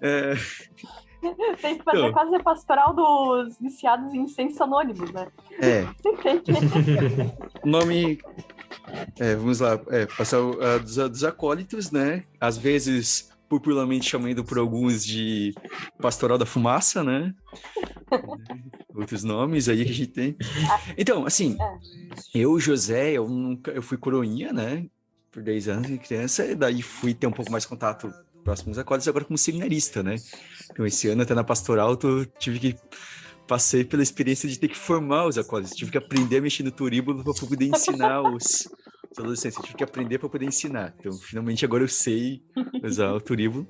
É, Tem que fazer então, quase a pastoral dos viciados em incêndios anônimos, né? é, Tem que... o nome, vamos lá, passar dos acólitos, né? Às vezes, popularmente chamado por alguns de Pastoral da Fumaça, né? Outros nomes aí que a gente tem. Então, assim, eu, José, eu fui coroinha, né? Por 10 anos de criança, e daí fui ter um pouco mais contato próximo aos acólitos, agora como seminarista, né? Então, esse ano, até na pastoral, passei pela experiência de ter que formar os acólitos, tive que aprender a mexer no turíbulo para poder ensinar os adolescentes, eu tive que aprender para poder ensinar. Então, finalmente, agora eu sei usar o turíbulo.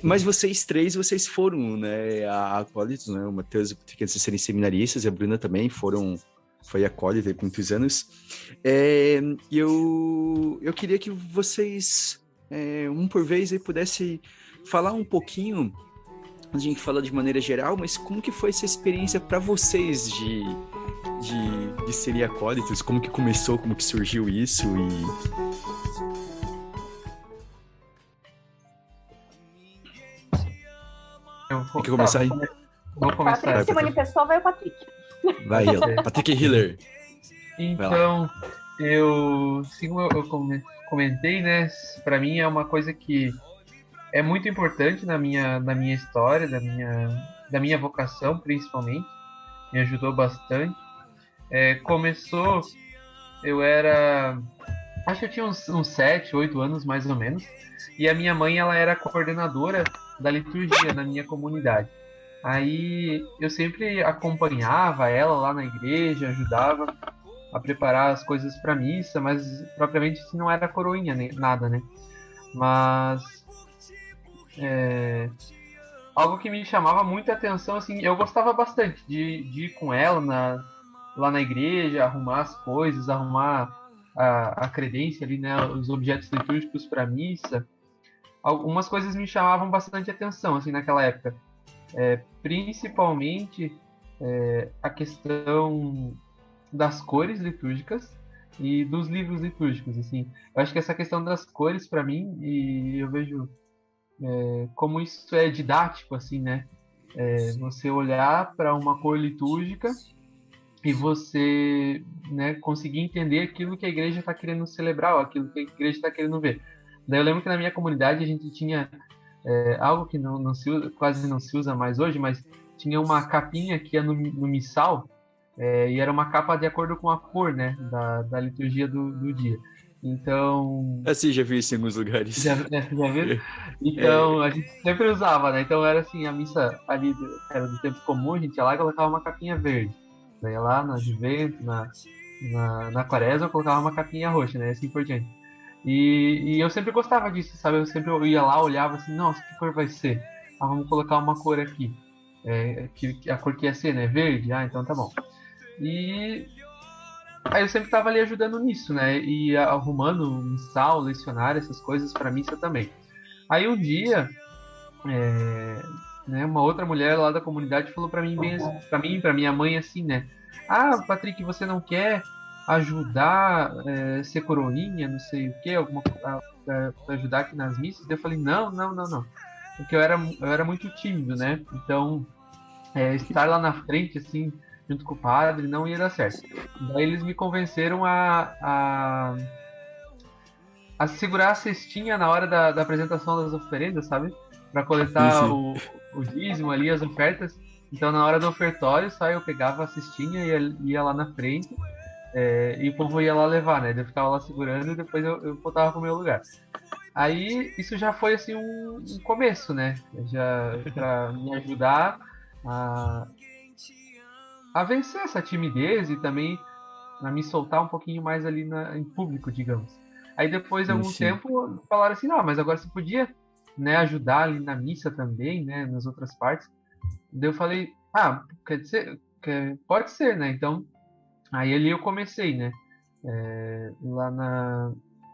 Mas vocês três, vocês foram, né, a acólitos, né? O Matheus e o Patrick, antes de serem seminaristas, e a Bruna também foi acólita por muitos anos. E eu queria que vocês, um por vez, aí, pudesse falar um pouquinho, a gente fala de maneira geral, mas como que foi essa experiência para vocês de serem acólitos? Como que começou, como que surgiu isso? Quer Tá, começar aí? vou começar. Patrick Vai, se Patrick. manifestou, vai o Patrick. Vai, Pode ela. ser. Patrick Hiller. Vai lá. Então, como eu comentei, né? Para mim é uma coisa que é muito importante na minha história, da minha vocação, principalmente. Me ajudou bastante. Começou, eu era, acho que eu tinha uns 7, 8 anos mais ou menos, e a minha mãe ela era coordenadora da liturgia na minha comunidade. Aí eu sempre acompanhava ela lá na igreja, ajudava a preparar as coisas para missa, mas propriamente assim, não era coroinha, nem nada, né? Mas algo que me chamava muita atenção, assim, eu gostava bastante de ir com ela lá na igreja, arrumar as coisas, arrumar a credência ali, né, os objetos litúrgicos para missa. Algumas coisas me chamavam bastante atenção, assim, naquela época. Principalmente a questão das cores litúrgicas e dos livros litúrgicos, assim. Eu acho que essa questão das cores, para mim, e eu vejo como isso é didático, assim, né? Você olhar para uma cor litúrgica e você, né, conseguir entender aquilo que a igreja está querendo celebrar, ou aquilo que a igreja está querendo ver. Daí eu lembro que na minha comunidade a gente tinha algo que não se usa, quase não se usa mais hoje, mas tinha uma capinha que ia no missal, e era uma capa de acordo com a cor, né, da liturgia do dia. Então, Assim, já vi isso em alguns lugares. já viu? É, Então, a gente sempre usava, né? Então, era assim, a missa ali, era do tempo comum, a gente ia lá e colocava uma capinha verde. Daí lá no advento, na quaresma, eu colocava uma capinha roxa, né? Assim por diante. E eu sempre gostava disso, sabe? Eu ia lá, olhava assim, nossa, que cor vai ser? Ah, vamos colocar uma cor aqui. A cor que ia ser, né? Verde? Ah, então tá bom. E aí eu sempre estava ali ajudando nisso, né? E arrumando missal, lecionário, essas coisas para missa também. Aí um dia, né, uma outra mulher lá da comunidade falou para mim bem para mim, para minha mãe assim, né? Ah, Patrick, você não quer ajudar, ser coroinha, não sei o quê, alguma para ajudar aqui nas missas? Daí eu falei, não, não, não, não. Porque eu era muito tímido, né? Então, estar lá na frente, assim, junto com o padre, não ia dar certo. Daí eles me convenceram a segurar a cestinha na hora da apresentação das oferendas, sabe? Para sim, coletar sim. o dízimo ali, as ofertas. Então, na hora do ofertório, só eu pegava a cestinha e ia lá na frente, e o povo ia lá levar, né? Eu ficava lá segurando e depois eu voltava pro meu lugar. Aí, isso já foi, assim, um começo, né? Já para me ajudar a, a vencer essa timidez e também a me soltar um pouquinho mais ali em público, digamos. Aí depois de Sim, algum sim. tempo falaram assim, não, mas agora você podia, né, ajudar ali na missa também, né, nas outras partes. Daí eu falei, quer dizer, pode ser, né? Então, aí ali eu comecei, né, lá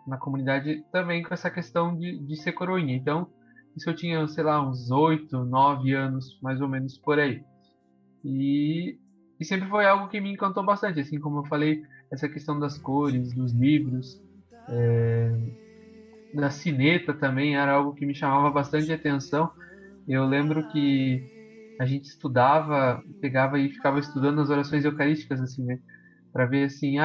na comunidade também com essa questão de ser coroinha. Então, isso eu tinha, sei lá, uns 8, 9 anos, mais ou menos por aí. E, e sempre foi algo que me encantou bastante, assim como eu falei, essa questão das cores, dos livros. da sineta também era algo que me chamava bastante atenção. Eu lembro que a gente estudava, pegava e ficava estudando as orações eucarísticas, assim, né? Para ver assim,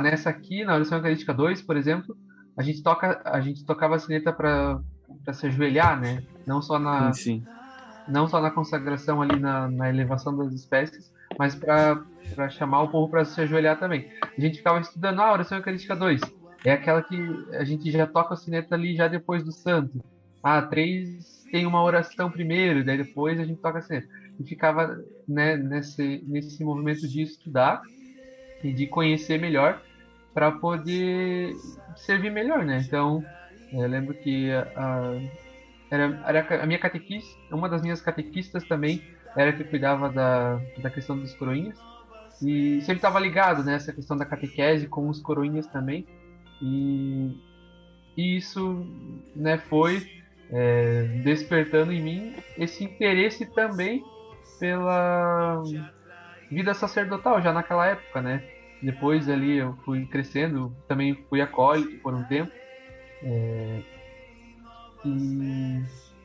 nessa aqui, na oração eucarística 2, por exemplo, a gente tocava a sineta para se ajoelhar, né? Sim, sim. Não só na consagração ali na elevação das espécies, mas para chamar o povo para se ajoelhar também. A gente ficava estudando a oração eucarística 2. É aquela que a gente já toca a sineta ali já depois do santo. 3 tem uma oração primeiro, daí depois a gente toca a sineta. E ficava, né, nesse movimento de estudar e de conhecer melhor para poder servir melhor, né? Então, eu lembro que era a minha catequista, uma das minhas catequistas também era que cuidava da questão dos coroinhas e sempre estava ligado nessa questão da catequese com os coroinhas também e, e isso, né, foi despertando em mim esse interesse também pela vida sacerdotal já naquela época, né? Depois ali eu fui crescendo, também fui acólito por um tempo e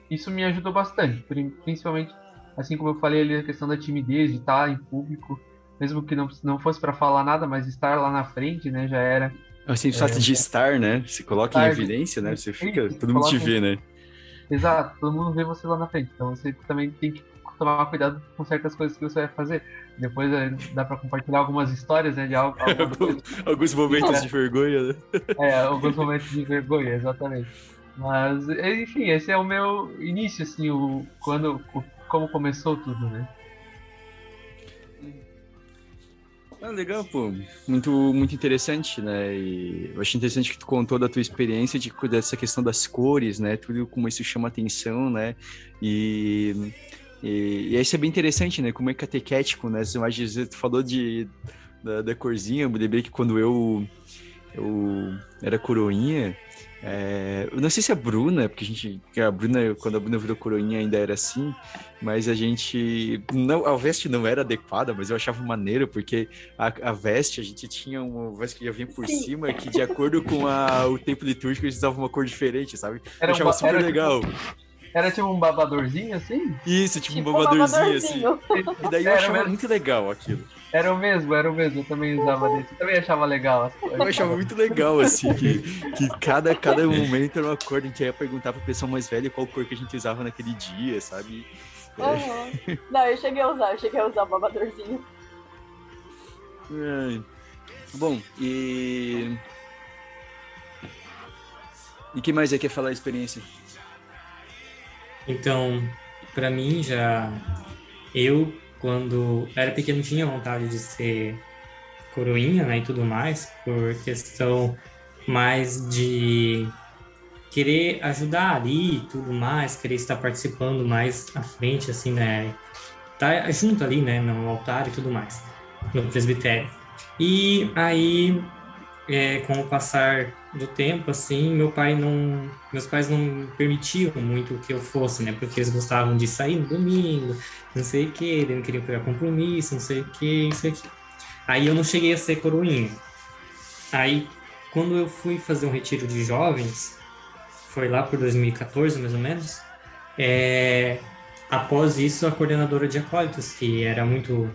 isso me ajudou bastante, principalmente assim como eu falei ali a questão da timidez de estar em público, mesmo que não fosse para falar nada, mas estar lá na frente, né, já era Assim, o fato de estar, né? Se coloca em tarde. evidência, né? Você fica, Isso, todo mundo te vê, né? exato, todo mundo vê você lá na frente, então você também tem que tomar cuidado com certas coisas que você vai fazer. Depois dá para compartilhar algumas histórias, né, de algumas coisas. Alguns momentos de vergonha, né? Alguns momentos de vergonha, exatamente. Mas, enfim, esse é o meu início, assim, como começou tudo, né? Legal, pô. Muito, muito interessante, né? E eu achei interessante que tu contou da tua experiência dessa questão das cores, né? Tudo como isso chama atenção, né? E isso é bem interessante, né? Como é catequético, né? As imagens, tu falou da corzinha, eu me lembrei que quando eu era coroinha, eu não sei se a Bruna, quando a Bruna virou coroinha ainda era assim, mas a veste não era adequada, mas eu achava maneiro, porque a veste, a gente tinha uma veste que já vinha por Sim. cima, que de acordo com o tempo litúrgico, eles usavam uma cor diferente, sabe? Eu Era, achava super era, legal. era tipo um babadorzinho, assim? Isso, tipo um Tipo um babadorzinho, assim. babadorzinho. E daí eu Era achava mesmo. muito legal aquilo. Era o mesmo, eu também usava desse. Eu também achava legal as coisas. Eu achava muito legal, assim, que cada momento era uma cor, a gente ia perguntar pra pessoa mais velha qual cor que a gente usava naquele dia, sabe? Uhum. Não, eu cheguei a usar o babadorzinho. Bom, e que mais é que quer falar a experiência? Então, para mim, eu, quando era pequeno, tinha vontade de ser coroinha, né, e tudo mais, por questão mais de querer ajudar ali e tudo mais, querer estar participando mais à frente, assim, né, tá junto ali, né, no altar e tudo mais, no presbitério. E aí, com o passar do tempo, assim, meus pais não permitiam muito que eu fosse, né, porque eles gostavam de sair no domingo, não sei o que, eles não queriam pegar compromisso, não sei o que, isso aqui. Aí eu não cheguei a ser coroinha. Aí, quando eu fui fazer um retiro de jovens, foi lá por 2014, mais ou menos, após isso, a coordenadora de acólitos, que era muito,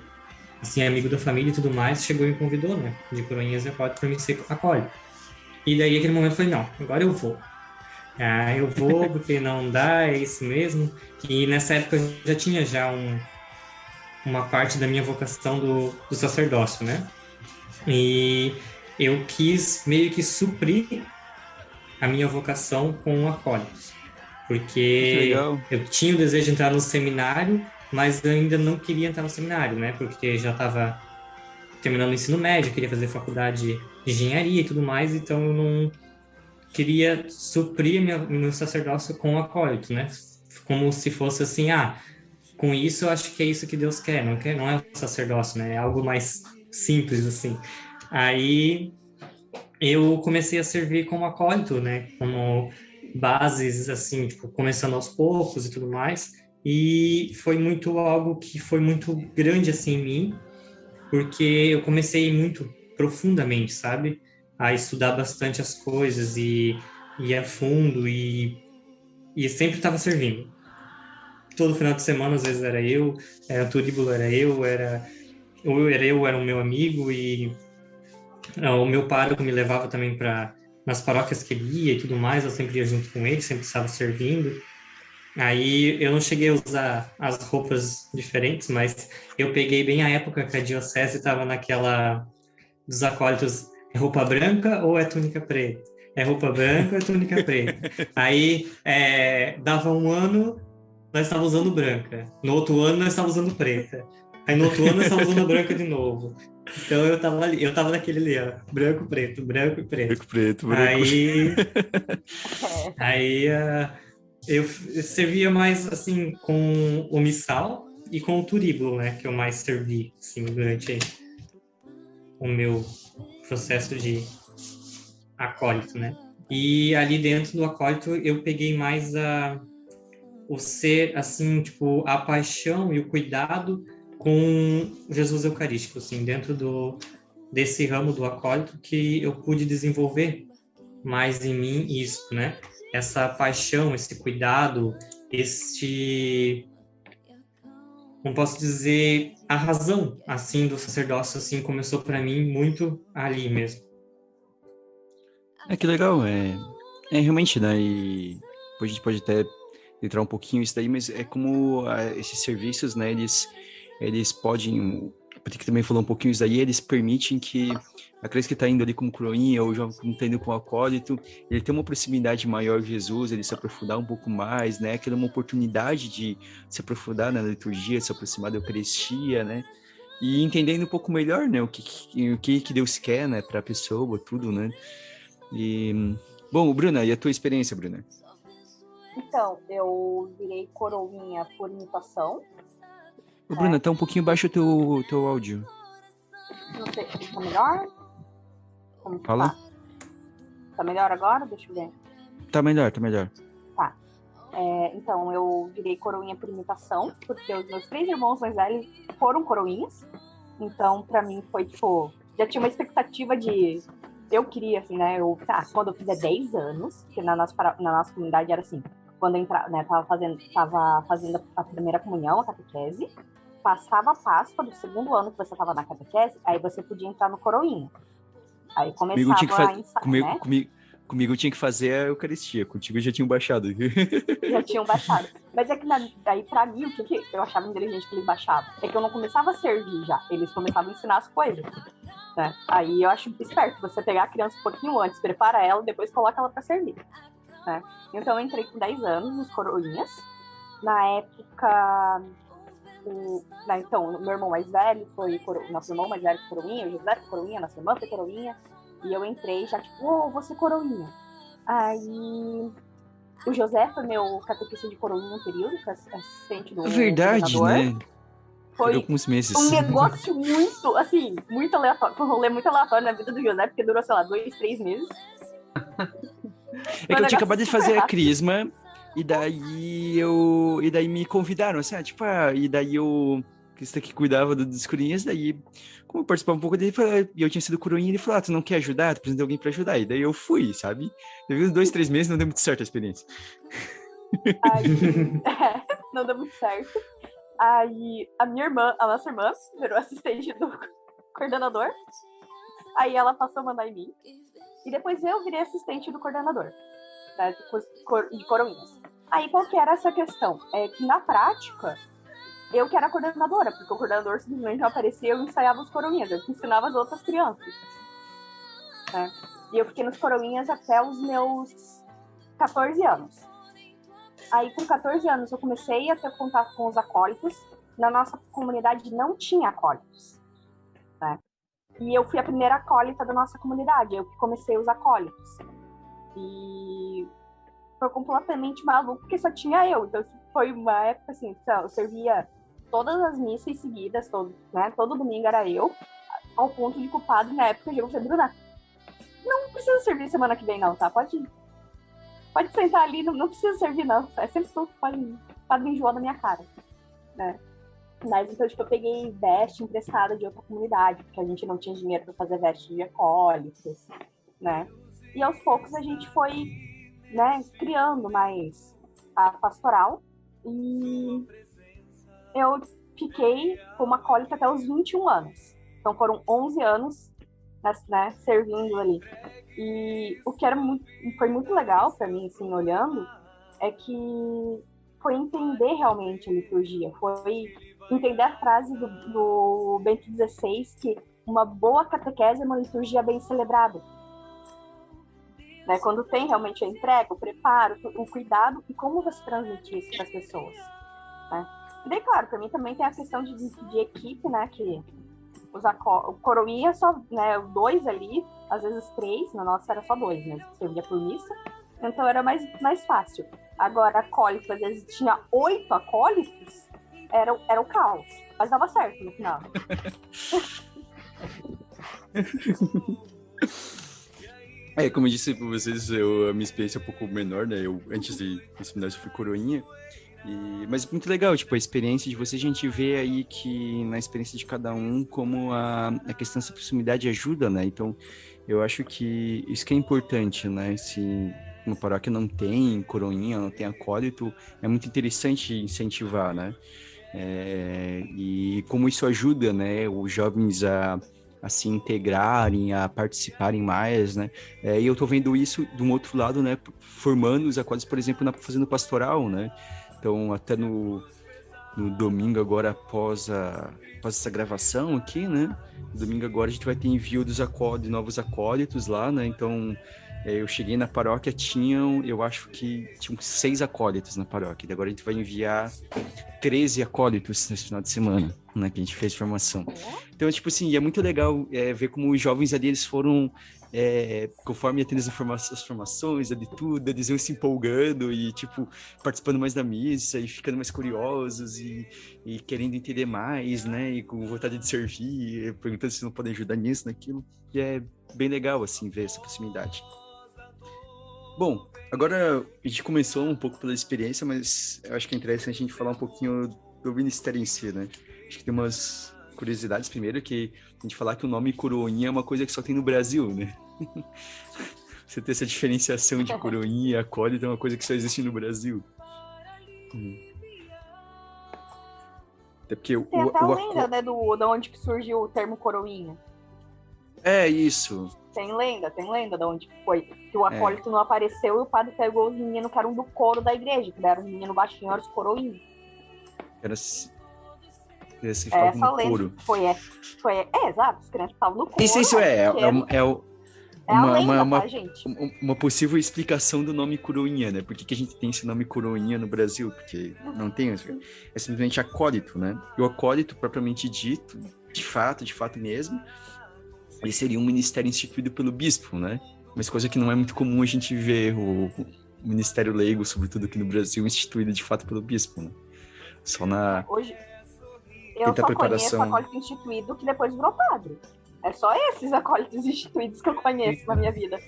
assim, amigo da família e tudo mais, chegou e me convidou, né, de coroinhas e acólitos, para me ser acólito. E daí, naquele momento, eu falei, não, agora eu vou. Eu vou, porque não dá, é isso mesmo. E nessa época, eu já tinha uma parte da minha vocação do sacerdócio, né? E eu quis meio que suprir a minha vocação com acólitos, porque eu tinha o desejo de entrar no seminário, mas eu ainda não queria entrar no seminário, né? Porque já estava terminando o ensino médio, queria fazer faculdade de engenharia e tudo mais, então eu não queria suprir meu sacerdócio com acólito, né? Como se fosse assim, com isso eu acho que é isso que Deus quer, não é o sacerdócio, né? É algo mais simples, assim. Aí eu comecei a servir como acólito, né? Como bases, assim, tipo, começando aos poucos e tudo mais. E foi algo que foi muito grande, assim, em mim, porque eu comecei muito profundamente, sabe? a estudar bastante as coisas e ir a fundo e sempre estava servindo. Todo final de semana, às vezes era o Turíbulo, era o meu amigo e o meu pároco me levava também para nas paróquias que ele ia e tudo mais, eu sempre ia junto com ele, sempre estava servindo. Aí eu não cheguei a usar as roupas diferentes, mas eu peguei bem a época que a diocese estava naquela dos acólitos, é roupa branca ou é túnica preta? É roupa branca ou é túnica preta? Aí dava um ano, nós estávamos usando branca. No outro ano, nós estávamos usando preta. Aí no outro ano, nós estávamos usando branca de novo. Então eu tava naquele ali, ó, branco, preto, branco e preto. Branco, preto, branco. Aí eu servia mais, assim, com o missal e com o turíbulo, né, que eu mais servi, assim, durante o meu processo de acólito, né. E ali dentro do acólito eu peguei mais o ser, assim, tipo, a paixão e o cuidado com Jesus Eucarístico, assim, dentro desse ramo do acólito que eu pude desenvolver mais em mim isso, né? Essa paixão, esse cuidado, como posso dizer, a razão, assim, do sacerdócio, assim, começou para mim muito ali mesmo. Que legal, realmente, né, e depois a gente pode até entrar um pouquinho isso daí, mas é como esses serviços, né, eles podem, porque também falou um pouquinho isso daí, eles permitem que a criança que está indo ali como coroinha ou já está indo como acólito, ele tem uma proximidade maior de Jesus, ele se aprofundar um pouco mais, né, aquela é uma oportunidade de se aprofundar na liturgia, se aproximar da Eucaristia, né, e entendendo um pouco melhor, né, o que Deus quer, né, para a pessoa, tudo, né. E, bom, Bruna, e a tua experiência, Bruna? Então, eu virei coroinha por imitação. Ô, Bruna, tá um pouquinho baixo o teu áudio. Não sei, tá melhor? Como Fala. Tá melhor agora? Deixa eu ver. Tá melhor, tá melhor. Tá. Então, eu virei coroinha por imitação, porque os meus 3 irmãos mais velhos foram coroinhas. Então, pra mim, foi, tipo... Já tinha uma expectativa de... Eu queria, assim, né? Quando eu fizer 10 anos, que na nossa comunidade era assim, quando eu entrava, né, tava fazendo a primeira comunhão, a catequese, passava a Páscoa do segundo ano que você tava na catequese, aí você podia entrar no coroinha. Aí começava Comigo tinha que fazer a Eucaristia, contigo já tinham baixado. Já tinham baixado. Mas é que daí, pra mim, o que eu achava inteligente que eles baixavam? É que eu não começava a servir já, eles começavam a ensinar as coisas. Né? Aí eu acho esperto você pegar a criança um pouquinho antes, prepara ela, depois coloca ela pra servir. Né? Então eu entrei com 10 anos nos coroinhas. Na época, então, meu irmão mais velho foi nosso irmão mais velho foi coroinha, o José foi coroinha, nossa irmã foi coroinha. E eu entrei já tipo, vou ser coroinha. Aí o José foi meu catequista de coroinha no período, que é assistente do verdade, né? Foi alguns meses. Um negócio muito, assim, muito aleatório. Foi um rolê muito aleatório na vida do José, porque durou, sei lá, 2, 3 meses. É que eu tinha acabado de fazer a crisma, e daí me convidaram, assim, e daí eu que cuidava dos coroinhas, daí, como eu participava um pouco dele, e eu tinha sido coroinha, ele falou, tu não quer ajudar? Tu precisa de alguém pra ajudar. E daí eu fui, sabe? Teve uns 2, 3 meses, não deu muito certo a experiência. Não deu muito certo. Aí a nossa irmã, virou assistente do coordenador. Aí ela passou a mandar em mim. E depois eu virei assistente do coordenador, né, de coroinhas. Aí qual que era essa questão? É que na prática, eu que era coordenadora, porque o coordenador simplesmente não aparecia, eu ensaiava os coroinhas, eu que ensinava as outras crianças. Né? E eu fiquei nos coroinhas até os meus 14 anos. Aí, com 14 anos, eu comecei a ter contato com os acólitos. Na nossa comunidade não tinha acólitos. Né? E eu fui a primeira acólita da nossa comunidade. Eu que comecei os acólitos. E foi completamente maluco, porque só tinha eu. Então, foi uma época assim, eu servia todas as missas seguidas, todo domingo era eu, ao ponto de que o padre, na época, chegou e falou, Bruna, não precisa servir semana que vem não, tá? Pode sentar ali, não precisa servir, não. É sempre tu, pode enjoar da minha cara. Né? Mas então, eu peguei veste emprestada de outra comunidade, porque a gente não tinha dinheiro para fazer veste de acólitos. né? E aos poucos a gente foi, né, criando mais a pastoral e eu fiquei como acólita até os 21 anos. Então foram 11 anos, né, servindo ali. E o que foi muito legal para mim, assim, olhando, é que foi entender realmente a liturgia, foi entender a frase do Bento XVI, que uma boa catequese é uma liturgia bem celebrada. Né? Quando tem realmente a entrega, o preparo, o cuidado e como você transmite isso para as pessoas. Né? E daí, claro, para mim também tem a questão de equipe, né? Que o coroinha só, né, 2 ali, às vezes 3, na nossa era só 2, né? Servia por missa, então era mais fácil. Agora, acólito, às vezes tinha 8 acólitos, era o caos, mas dava certo no final. Como eu disse para vocês, a minha experiência é um pouco menor, né? Antes de seminário, eu fui coroinha. Mas muito legal, tipo, a experiência de vocês, a gente vê aí que na experiência de cada um, como a questão dessa proximidade ajuda, né? Então, eu acho que isso que é importante, né? Se uma paróquia não tem coroinha, não tem acólito, é muito interessante incentivar, né? E como isso ajuda, né, os jovens a se integrarem, a participarem mais, né? E eu tô vendo isso de um outro lado, né? Formando os acólitos, por exemplo, fazendo pastoral, né? Então, até no domingo agora, após essa gravação aqui, né? Domingo agora a gente vai ter envio de novos acólitos lá, né? Então, eu cheguei na paróquia, eu acho que tinham 6 acólitos na paróquia. E agora a gente vai enviar 13 acólitos nesse final de semana, né? Que a gente fez formação. Então, tipo assim, é muito legal ver como os jovens ali, eles foram... conforme ia tendo as formações, de tudo, eles iam se empolgando e, tipo, participando mais da missa e ficando mais curiosos e querendo entender mais, né, e com vontade de servir, perguntando se não podem ajudar nisso, naquilo, e é bem legal, assim, ver essa proximidade. Bom, agora a gente começou um pouco pela experiência, mas eu acho que é interessante a gente falar um pouquinho do ministério em si, né? Acho que tem umas curiosidades. Primeiro, que a gente falar que o nome coroinha é uma coisa que só tem no Brasil, né? Você ter essa diferenciação de coroinha e acólito é uma coisa que só existe no Brasil. Até porque tem até a lenda, né, de onde que surgiu o termo coroinha. Isso. Tem lenda de onde foi. Que o acólito não apareceu e o padre pegou os meninos que eram do coro da igreja, que eram os meninos baixinhos, eram os coroinhos. Essa lenda foi exato, os crianças estavam no coro. Isso é a lenda, tá, gente? Uma possível explicação do nome coroinha, né? Por que a gente tem esse nome coroinha no Brasil? Porque não tem, é simplesmente acólito, né? E o acólito, propriamente dito, de fato mesmo, ele seria um ministério instituído pelo bispo, né? Mas coisa que não é muito comum a gente ver o ministério leigo, sobretudo aqui no Brasil, instituído de fato pelo bispo, né? Só na... Hoje, eu só conheço acólito instituído que depois virou padre. É só esses acólitos instituídos que eu conheço na minha vida.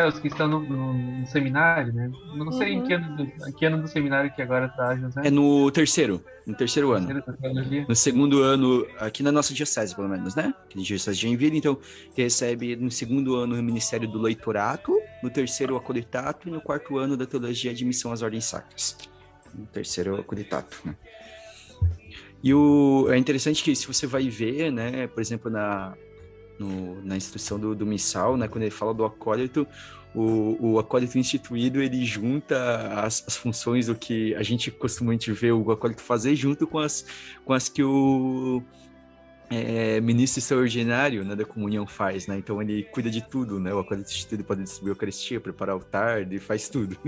Os que estão no seminário, né? Não sei em que ano do seminário que agora tá, José. É no terceiro ano. No segundo ano, aqui na nossa diocese, pelo menos, né? Que é a diocese de Joinville, então, que recebe no segundo ano o Ministério do Leitorato, no terceiro o Acolitato e no quarto ano da Teologia de Missão às Ordens Sacras. No terceiro o Acolitato, né? E é interessante que se você vai ver, né, por exemplo, na instrução do missal, né, quando ele fala do acólito, o acólito instituído, ele junta as funções do que a gente costumamente vê o acólito fazer, junto com as que o ministro extraordinário, né, da comunhão faz, né, então ele cuida de tudo, né, o acólito instituído pode distribuir a Eucaristia, preparar o altar, ele faz tudo.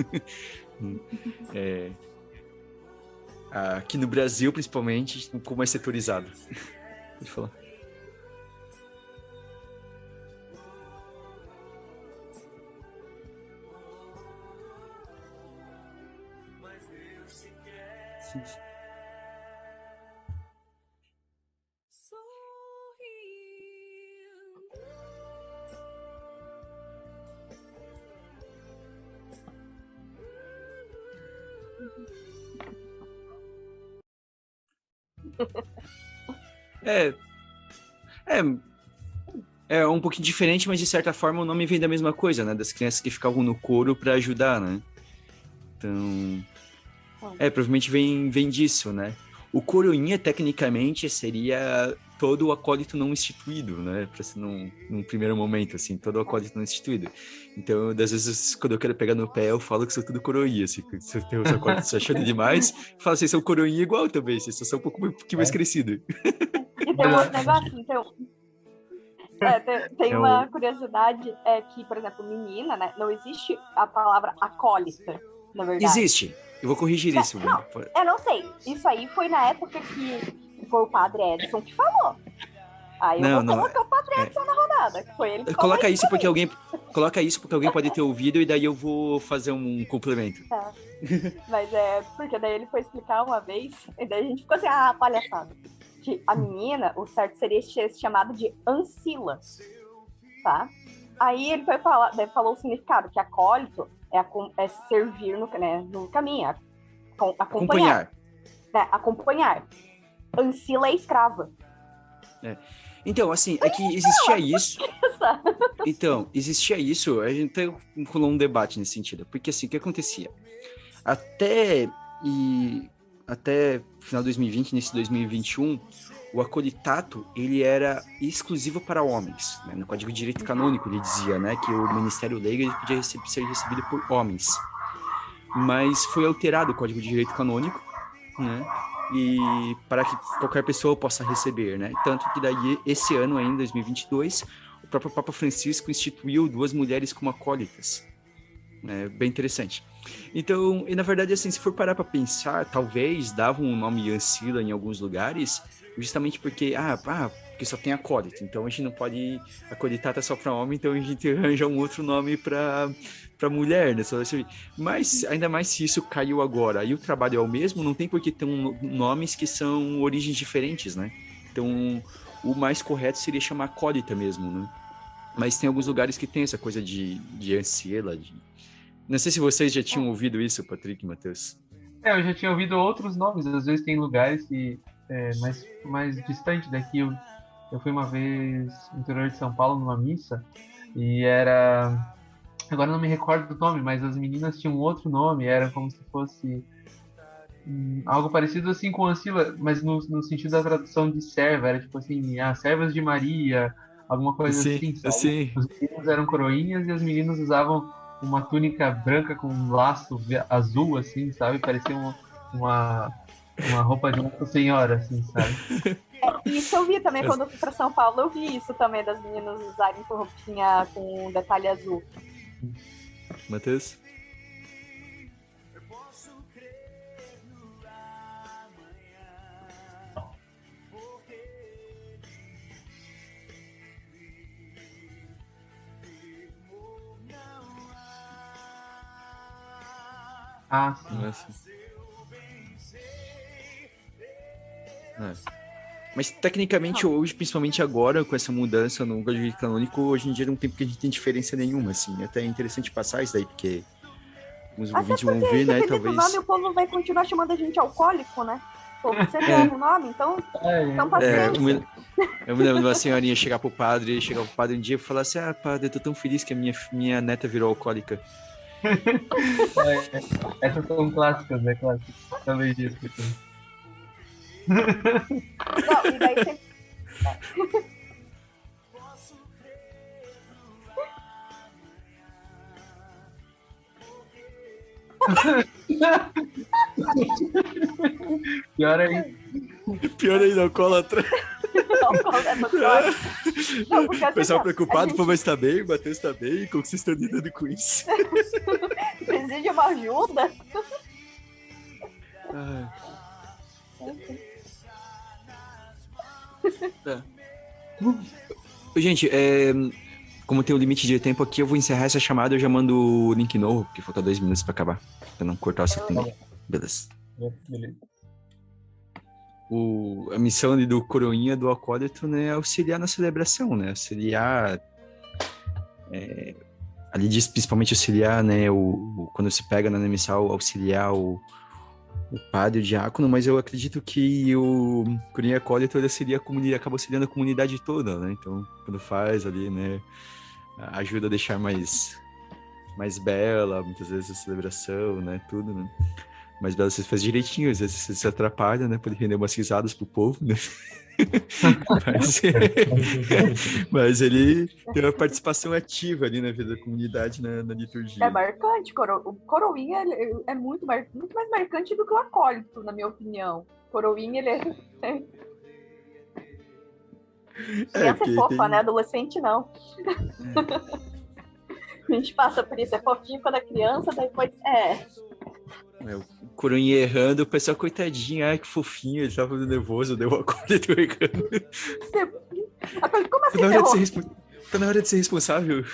Aqui no Brasil, principalmente, um pouco mais setorizado. Pode falar. É um pouquinho diferente, mas de certa forma o nome vem da mesma coisa, né? Das crianças que ficavam no coro para ajudar, né? Então, provavelmente vem disso, né? O coroinha, tecnicamente, seria todo o acólito não instituído, né? Para ser num primeiro momento, assim, todo o acólito não instituído. Então, às vezes, quando eu quero pegar no pé, eu falo que sou tudo coroinha, assim. Se eu tenho os acólitos achando demais, eu falo, vocês são coroinha igual também, vocês são um pouquinho mais crescido. E tem um outro negócio, então... tem uma curiosidade, que, por exemplo, menina, né? Não existe a palavra acólita, na verdade. Existe. Eu vou corrigir isso. Não, eu não sei. Isso aí foi na época que foi o Padre Edson que falou. Aí eu vou colocar o Padre Edson na rodada. Que foi ele que falou. Coloca isso porque alguém pode ter ouvido e daí eu vou fazer um complemento. Tá. Mas porque daí ele foi explicar uma vez e daí a gente ficou assim, palhaçada. Que a menina, o certo seria ser chamado de Ancila, tá? Aí ele foi falar, daí falou o significado, que acólito é servir no caminho, acompanhar. Acompanhar. Ancila é escrava. Então, assim, é que existia isso. Então, existia isso, a gente até rolou um debate nesse sentido. Porque, assim, o que acontecia? Até final de 2020, início de 2021, o acolitato, ele era exclusivo para homens, né? No Código de Direito Canônico, ele dizia, né, que o ministério leigo ele podia ser recebido por homens. Mas foi alterado o Código de Direito Canônico, né, e para que qualquer pessoa possa receber, né? Tanto que daí, esse ano ainda, 2022, o próprio Papa Francisco instituiu 2 mulheres como acólitas. Bem interessante. Então, e na verdade, assim, se for parar para pensar, talvez davam o nome Ancila em alguns lugares, justamente porque, porque só tem acólito, então a gente não pode acolitar tá só para homem, então a gente arranja um outro nome para mulher, né? Mas, ainda mais se isso caiu agora, e o trabalho é o mesmo, não tem por que ter nomes que são origens diferentes, né? Então, o mais correto seria chamar acólita mesmo, né? Mas tem alguns lugares que tem essa coisa de Ancila, Não sei se vocês já tinham ouvido isso, Patrick e Matheus. Eu já tinha ouvido outros nomes. Às vezes tem lugares que mais distante daqui. Eu fui uma vez no interior de São Paulo numa missa e era... Agora não me recordo do nome, mas as meninas tinham outro nome. Era como se fosse algo parecido assim com Ancila, mas no sentido da tradução de serva. Era tipo assim, servas de Maria, alguma coisa assim, sabe? Sim. Os meninos eram coroinhas e as meninas usavam uma túnica branca com um laço azul, assim, sabe? Parecia uma roupa de Nossa Senhora, assim, sabe? Isso eu vi também, quando eu fui pra São Paulo, eu vi isso também, das meninas usarem roupinha com um detalhe azul. Matheus? Sim. Mas tecnicamente hoje, principalmente agora, com essa mudança no Código Canônico, hoje em dia não tem porque a gente tem diferença nenhuma, assim. Até é interessante passar isso daí, porque os ouvintes vão ver, né, talvez... do nome, o povo vai continuar chamando a gente alcoólico, né? Pô, você tem o nome, então paciência. Eu me lembro de uma senhorinha chegar pro padre um dia e falar assim, padre, eu tô tão feliz que a minha neta virou alcoólica. Essas são clássicas, né? Clássicas. Também disso. Não, e daí sempre... Pior ainda, alcoólatra. O pessoal preocupado, pô, mas tá bem, o Matheus tá bem, como vocês estão lidando com isso? Precisa de uma ajuda? Gente, como tem um limite de tempo aqui, eu vou encerrar essa chamada e eu já mando o link novo, porque falta 2 minutos pra acabar, pra não cortar o seu tempo. Beleza. A missão do coroinha, do acólito, né, é auxiliar na celebração, né, auxiliar, ali diz principalmente auxiliar, né, quando se pega na missal, auxiliar o padre, o diácono, mas eu acredito que o coroinha acólito ele seria a comunidade, acaba auxiliando a comunidade toda, né? Então, quando faz ali, né, ajuda a deixar mais bela, muitas vezes a celebração, né, tudo, né? Mais bela você faz direitinho, às vezes você se atrapalha, né, pode render umas risadas pro povo, né? mas, mas ele tem uma participação ativa ali na vida da comunidade, na liturgia. É marcante, o coroinha ele é muito mais marcante do que o acólito, na minha opinião. Coroinha, ele é... Criança é fofa, tem... né? Adolescente, não. A gente passa por isso, é fofinho quando é criança, depois o coroinha errando, o pessoal, coitadinho, ai que fofinho, ele tava nervoso, deu uma acólito errando. Como assim? Tá na hora de ser responsável.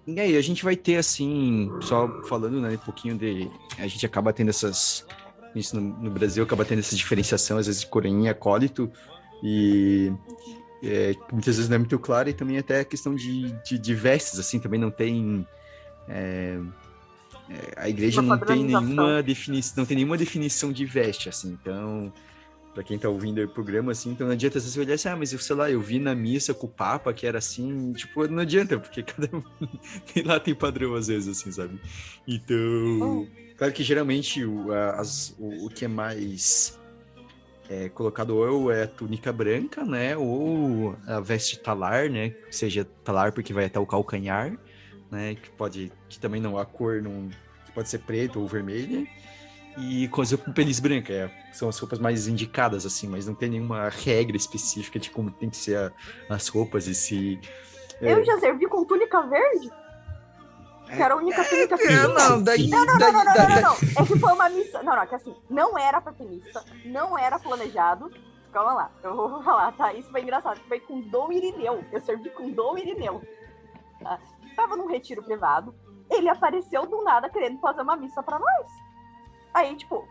E aí, a gente vai ter, assim, só falando, né, um pouquinho de... A gente acaba tendo isso no Brasil, acaba tendo essa diferenciação, às vezes, de coroinha e acólito, e muitas vezes não é muito claro, e também até a questão de vestes, assim, também não tem... a igreja não tem nenhuma definição de veste, assim, então... Pra quem tá ouvindo o programa, assim, então não adianta você olhar assim, mas sei lá, eu vi na missa com o Papa que era assim, tipo, não adianta, porque cada lá tem padrão às vezes, assim, sabe? Então, claro que geralmente o que é mais colocado ou é a túnica branca, né, ou a veste talar, né, seja talar porque vai até o calcanhar, né, que também não, a cor não, pode ser preta ou vermelha, e coisa com peliz branca, são as roupas mais indicadas, assim, mas não tem nenhuma regra específica de como tem que ser as roupas, e se... Eu já servi com túnica verde, que era a única túnica que tinha. Não. É que foi uma missa, que assim, não era pra ter missa, não era planejado, calma lá, eu vou falar, tá, isso foi engraçado, foi com Dom Irineu, eu servi com Dom Irineu, tá? Tava num retiro privado, ele apareceu do nada querendo fazer uma missa pra nós. Aí, tipo,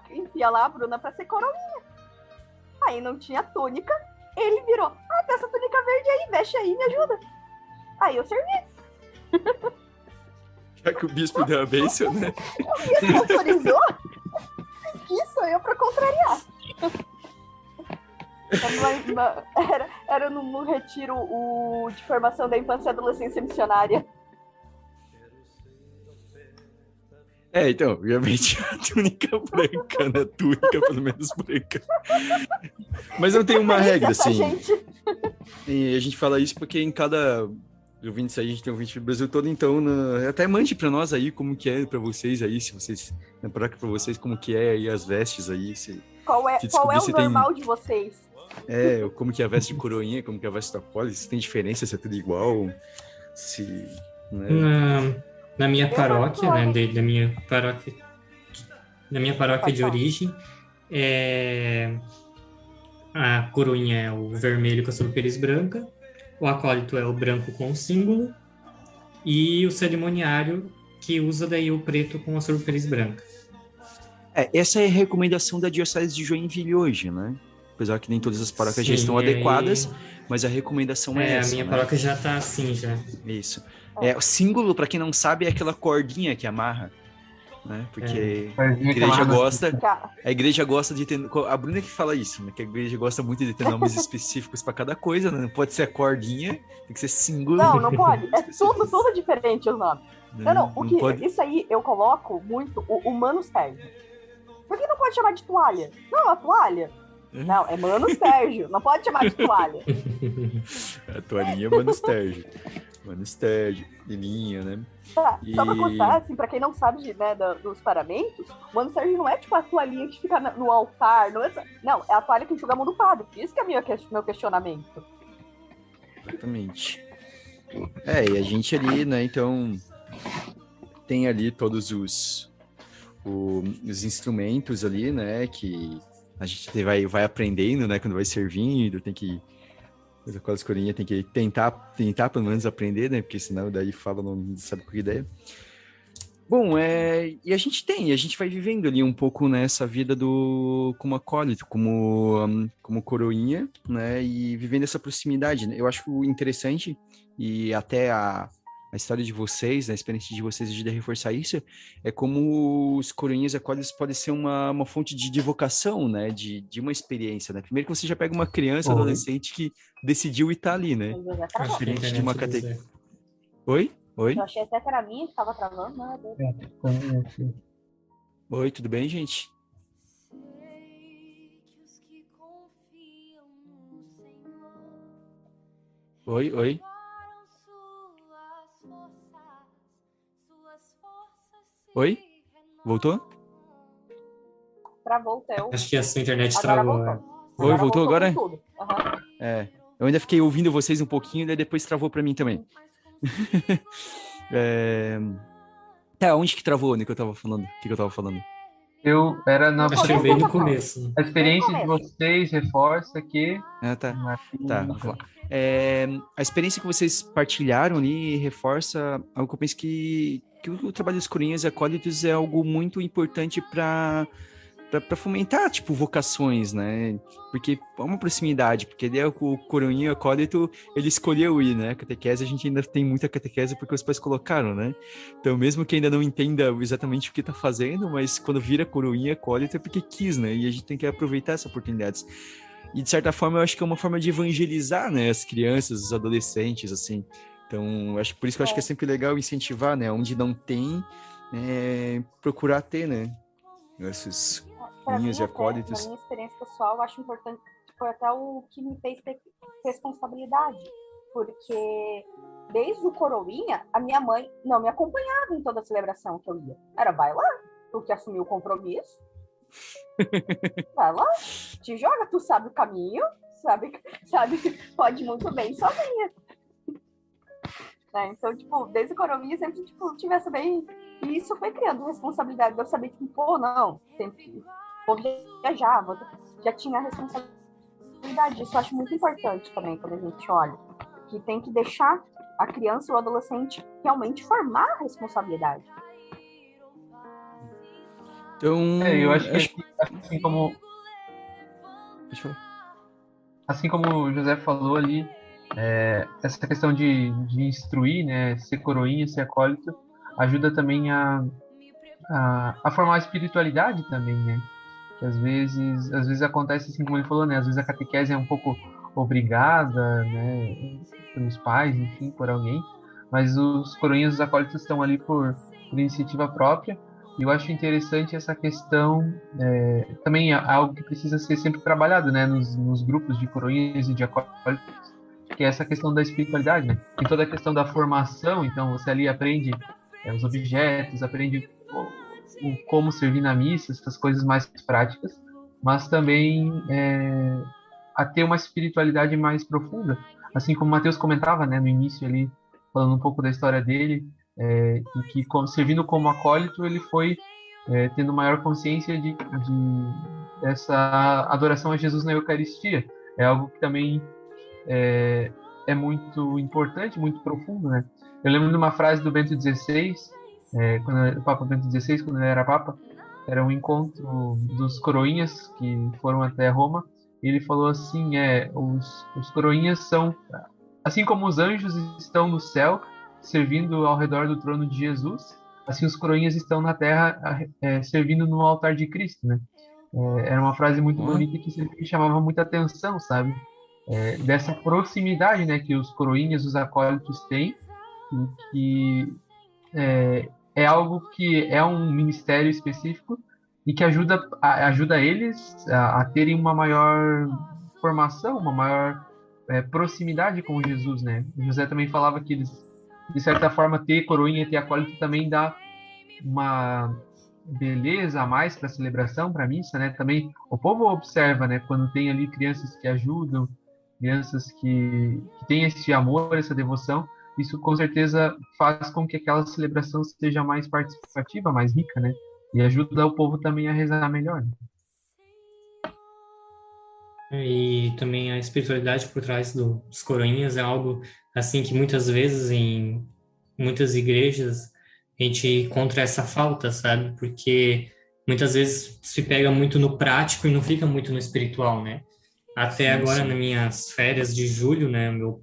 enfia lá a Bruna pra ser coroinha. Aí não tinha túnica. Ele virou, tem essa túnica verde aí, veste aí, me ajuda. Aí eu servi. Já que o bispo deu a bênção, né? O bispo autorizou? Quem sou eu pra contrariar? Era no retiro de formação da infância e adolescência missionária. Então, obviamente a túnica branca, né? Túnica, pelo menos branca. Mas não tem uma regra, assim. E a gente fala isso porque em cada ouvinte aí, a gente tem ouvinte do Brasil todo, então até mande pra nós aí como que é pra vocês aí, se vocês, na prática pra vocês, como que é aí as vestes aí. Qual é o normal de vocês? Como que é a veste de coroinha, como que é a veste da poli, se tem diferença, se é tudo igual, se... Né? Na minha paróquia, né, na minha paróquia de origem, a coroinha é o vermelho com a sobrepeliz branca, o acólito é o branco com o símbolo, e o cerimoniário que usa daí o preto com a sobrepeliz branca. Essa é a recomendação da Diocese de Joinville hoje, né? Apesar que nem todas as paróquias já estão adequadas, mas a recomendação é essa. A minha paróquia já tá assim, já. Isso. O símbolo, para quem não sabe, é aquela cordinha que amarra, né? Porque a igreja gosta de ter... A Bruna que fala isso, né? Que a igreja gosta muito de ter nomes específicos para cada coisa, né? Não pode ser a cordinha, tem que ser símbolo. Não pode. É tudo diferente os nomes. Isso aí eu coloco muito o Manus Sérgio. Por que não pode chamar de toalha? Não, a toalha. Não, é Manus Sérgio. Não pode chamar de toalha. A toalhinha é Manus Sérgio. Manus Sérgio, lininha, né? Só pra constar, assim, pra quem não sabe dos paramentos, o Manus Sérgio não é tipo a toalhinha que fica no altar. Não, é a toalha que enxuga a mão do padre. Isso que é meu questionamento. Exatamente. E a gente ali, né, então, tem ali todos os instrumentos ali, né, que a gente vai aprendendo, né, quando vai servindo, tem que... A escolinha tem que tentar pelo menos aprender, né? Porque senão daí fala, não sabe qual ideia. Bom, e a gente vai vivendo ali um pouco nessa vida como acólito, como coroinha, né, e vivendo essa proximidade, né? Eu acho interessante, e até a história de vocês, a experiência de vocês ajuda a reforçar isso, é como os coroinhas e acólitos podem ser uma fonte de vocação, né, de uma experiência, né? Primeiro que você já pega uma criança, Oi. adolescente que decidiu estar ali, né? O José Acho travou. que a Diferente de uma internet do Zé. Oi? Oi? Eu achei até que era minha que tava travando, né? Oi, tudo bem, gente? Oi, oi. Oi? Voltou? Travou o teu. Acho que a sua internet Agora travou. voltou. Oi, voltou agora? com tudo. Aham. Eu ainda fiquei ouvindo vocês um pouquinho, daí depois travou pra mim também. Onde que travou, né, que eu tava falando? O que eu tava falando? Eu era na Acho que bem no começo. a experiência de Bem no vocês reforça que Tá. Vamos lá. A experiência que vocês partilharam ali reforça algo que eu penso que o trabalho dos corinhas e acólitos é algo muito importante para fomentar, tipo, vocações, né? Porque é uma proximidade, porque daí o coroinha e o acólito, ele escolheu ir, né? A catequese, a gente ainda tem muita catequese porque os pais colocaram, né? Então, mesmo que ainda não entenda exatamente o que tá fazendo, mas quando vira coroinha e acólito é porque quis, né? E a gente tem que aproveitar essas oportunidades. E, de certa forma, eu acho que é uma forma de evangelizar, né? As crianças, os adolescentes, assim. Então, por isso que eu acho que é sempre legal incentivar, né? Onde não tem, procurar ter, né? Esses Pra mim, linhas e até, acólitos. na minha experiência pessoal, eu acho importante, foi até o que me fez ter responsabilidade. Porque desde o coroinha, a minha mãe não me acompanhava em toda a celebração que eu ia. Era, vai lá, tu que assumiu o compromisso. Vai lá, te joga, tu sabe o caminho, sabe que pode muito bem sozinha. Então, tipo, desde o coroinha sempre, tipo, tivesse bem. E isso foi criando responsabilidade. Eu sabia, tipo, pô, não, sempre vou viajar, já tinha a responsabilidade. Isso eu acho muito importante também quando a gente olha. Que tem que deixar a criança ou o adolescente realmente formar a responsabilidade. Então, eu acho que assim como o José falou ali, essa questão de instruir, né, ser coroinha, ser acólito, ajuda também a formar a espiritualidade também, né? Que às vezes acontece assim como ele falou, né? Às vezes a catequese é um pouco obrigada, né? Pelos pais, enfim, por alguém. Mas os coroinhas, os acólitos estão ali por iniciativa própria. E eu acho interessante essa questão, também é algo que precisa ser sempre trabalhado, né? Nos grupos de coroinhas e de acólitos, que é essa questão da espiritualidade, né? Tem toda a questão da formação, então você ali aprende os objetos, aprende como servir na missa, essas coisas mais práticas, mas também a ter uma espiritualidade mais profunda, assim como o Mateus comentava, né, no início ali, falando um pouco da história dele, e que servindo como acólito ele foi tendo maior consciência dessa adoração a Jesus na Eucaristia. É algo que também é muito importante, muito profundo, né? Eu lembro de uma frase do Bento XVI, o Papa Bento XVI, quando ele era Papa, era um encontro dos coroinhas que foram até Roma, e ele falou assim, os coroinhas são, assim como os anjos estão no céu, servindo ao redor do trono de Jesus, assim os coroinhas estão na terra, servindo no altar de Cristo, né? Era uma frase muito bonita que sempre me chamava muita atenção, sabe? Dessa proximidade, né, que os coroinhas, os acólitos têm, e que é algo que é um ministério específico e que ajuda eles a terem uma maior formação, uma maior proximidade com Jesus, né? O José também falava que eles, de certa forma, ter coroinha e ter acólito também dá uma beleza a mais para a celebração, para a missa, né? Também o povo observa, né? Quando tem ali crianças que ajudam, crianças que têm esse amor, essa devoção, isso com certeza faz com que aquela celebração seja mais participativa, mais rica, né? E ajuda o povo também a rezar melhor. E também a espiritualidade por trás dos coroinhas é algo assim que muitas vezes em muitas igrejas a gente encontra essa falta, sabe? Porque muitas vezes se pega muito no prático e não fica muito no espiritual, né? Até Sim, agora, sim. nas minhas férias de julho, né, o meu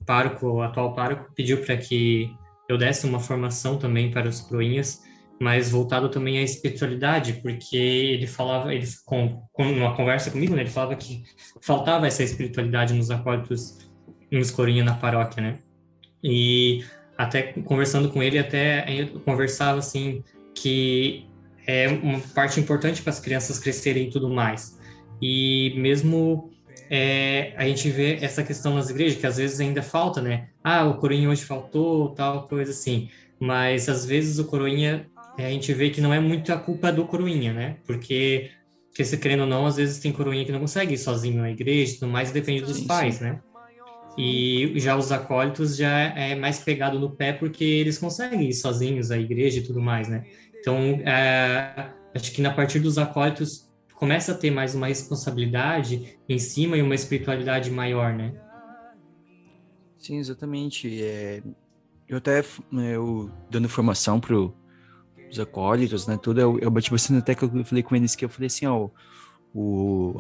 pároco, o atual pároco, pediu para que eu desse uma formação também para os coroinhas, mas voltado também à espiritualidade, porque ele falava, com uma conversa comigo, né, ele falava que faltava essa espiritualidade nos acólitos, nos coroinhas na paróquia, né? E até conversando com ele, até eu conversava assim que é uma parte importante para as crianças crescerem e tudo mais. E mesmo a gente vê essa questão nas igrejas, que às vezes ainda falta, né? Ah, o coroinha hoje faltou, tal coisa assim. Mas às vezes o coroinha, a gente vê que não é muito a culpa do coroinha, né? Porque se querendo ou não, às vezes tem coroinha que não consegue ir sozinho na igreja e tudo mais, depende dos Sim, pais, sim. né? E já os acólitos já é mais pegado no pé porque eles conseguem ir sozinhos à igreja e tudo mais, né? Então, acho que na partir dos acólitos começa a ter mais uma responsabilidade em cima e uma espiritualidade maior, né? Sim, exatamente. Eu até, eu dando formação para os acólitos, né, tudo, eu bati bastante até que eu falei com eles que eu falei assim, ó,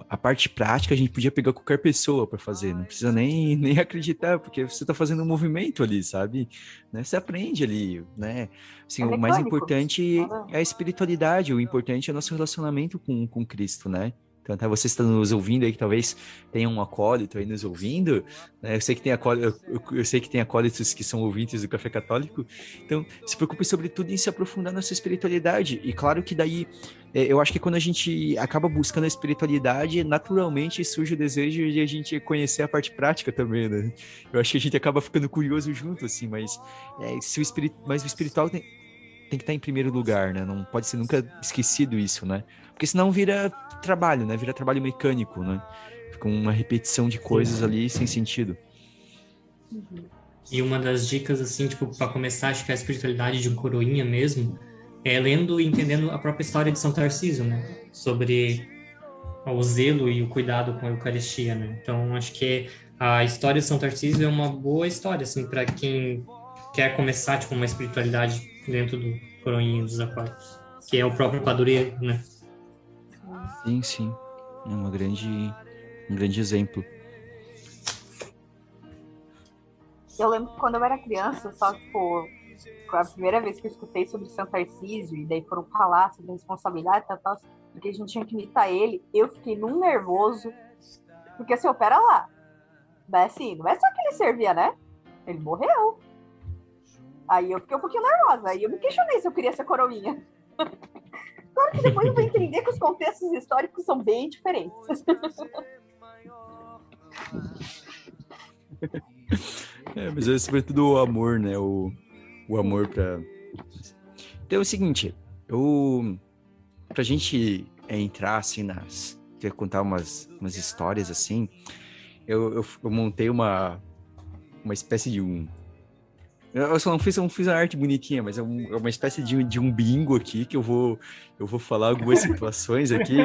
a parte prática a gente podia pegar qualquer pessoa para fazer, não precisa nem acreditar, porque você está fazendo um movimento ali, sabe? Né? Você aprende ali, né? Assim, É o mais mecânico. importante é a espiritualidade, o importante é o nosso relacionamento com Cristo, né? Então, até você está nos ouvindo aí, que talvez tenha um acólito aí nos ouvindo, né? Eu sei que tem eu sei que tem acólitos que são ouvintes do Café Católico, então se preocupe sobretudo em se aprofundar na sua espiritualidade, e claro que daí eu acho que quando a gente acaba buscando a espiritualidade, naturalmente surge o desejo de a gente conhecer a parte prática também, né? Eu acho que a gente acaba ficando curioso junto, assim, mas, mas o espiritual tem que estar em primeiro lugar, né? Não pode ser nunca esquecido isso, né? Porque senão vira trabalho, né? Vira trabalho mecânico, né? Fica uma repetição de Sim. coisas ali sem sentido. E uma das dicas, assim, tipo, para começar, acho que a espiritualidade de um coroinha mesmo, é lendo e entendendo a própria história de São Tarcísio, né? Sobre o zelo e o cuidado com a Eucaristia, né? Então, acho que a história de São Tarcísio é uma boa história, assim, para quem quer começar, tipo, uma espiritualidade dentro do coroinha dos aquários, que é o próprio padroeiro, né? Sim, sim. É um grande exemplo. Eu lembro que quando eu era criança, só, tipo, a primeira vez que eu escutei sobre São Tarcísio, e daí foram falar sobre a responsabilidade e tal, porque a gente tinha que imitar ele, eu fiquei num nervoso, porque assim, pera lá, mas assim, não é só que ele servia, né? Ele morreu. Aí eu fiquei um pouquinho nervosa, aí eu me questionei se eu queria ser coroinha. Claro que depois eu vou entender que os contextos históricos são bem diferentes. Mas é sobretudo o amor, né? O amor para. Então é o seguinte, pra gente entrar assim quer contar umas histórias assim, eu montei uma espécie de eu só não fiz a arte bonitinha, mas é uma espécie de um bingo aqui que eu vou falar algumas situações aqui.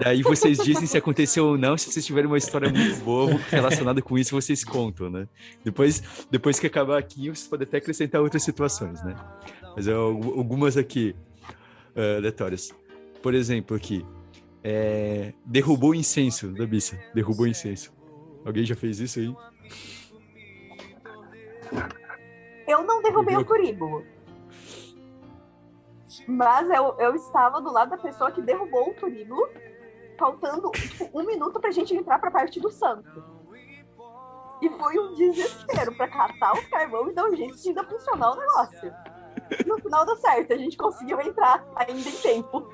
Daí vocês dizem se aconteceu ou não. Se vocês tiverem uma história muito boa relacionada com isso, vocês contam, né? Depois que acabar aqui, vocês podem até acrescentar outras situações, né? Mas algumas aqui aleatórias. Por exemplo, aqui. Derrubou o incenso da missa. Derrubou o incenso. Alguém já fez isso aí? Eu não derrubei o turíbulo. Mas eu estava do lado da pessoa que derrubou o turíbulo, faltando tipo, 1 minuto pra gente entrar pra parte do santo. E foi um desespero pra catar os carvão e dar um jeito de ainda funcionar o negócio. No final deu certo, a gente conseguiu entrar ainda em tempo.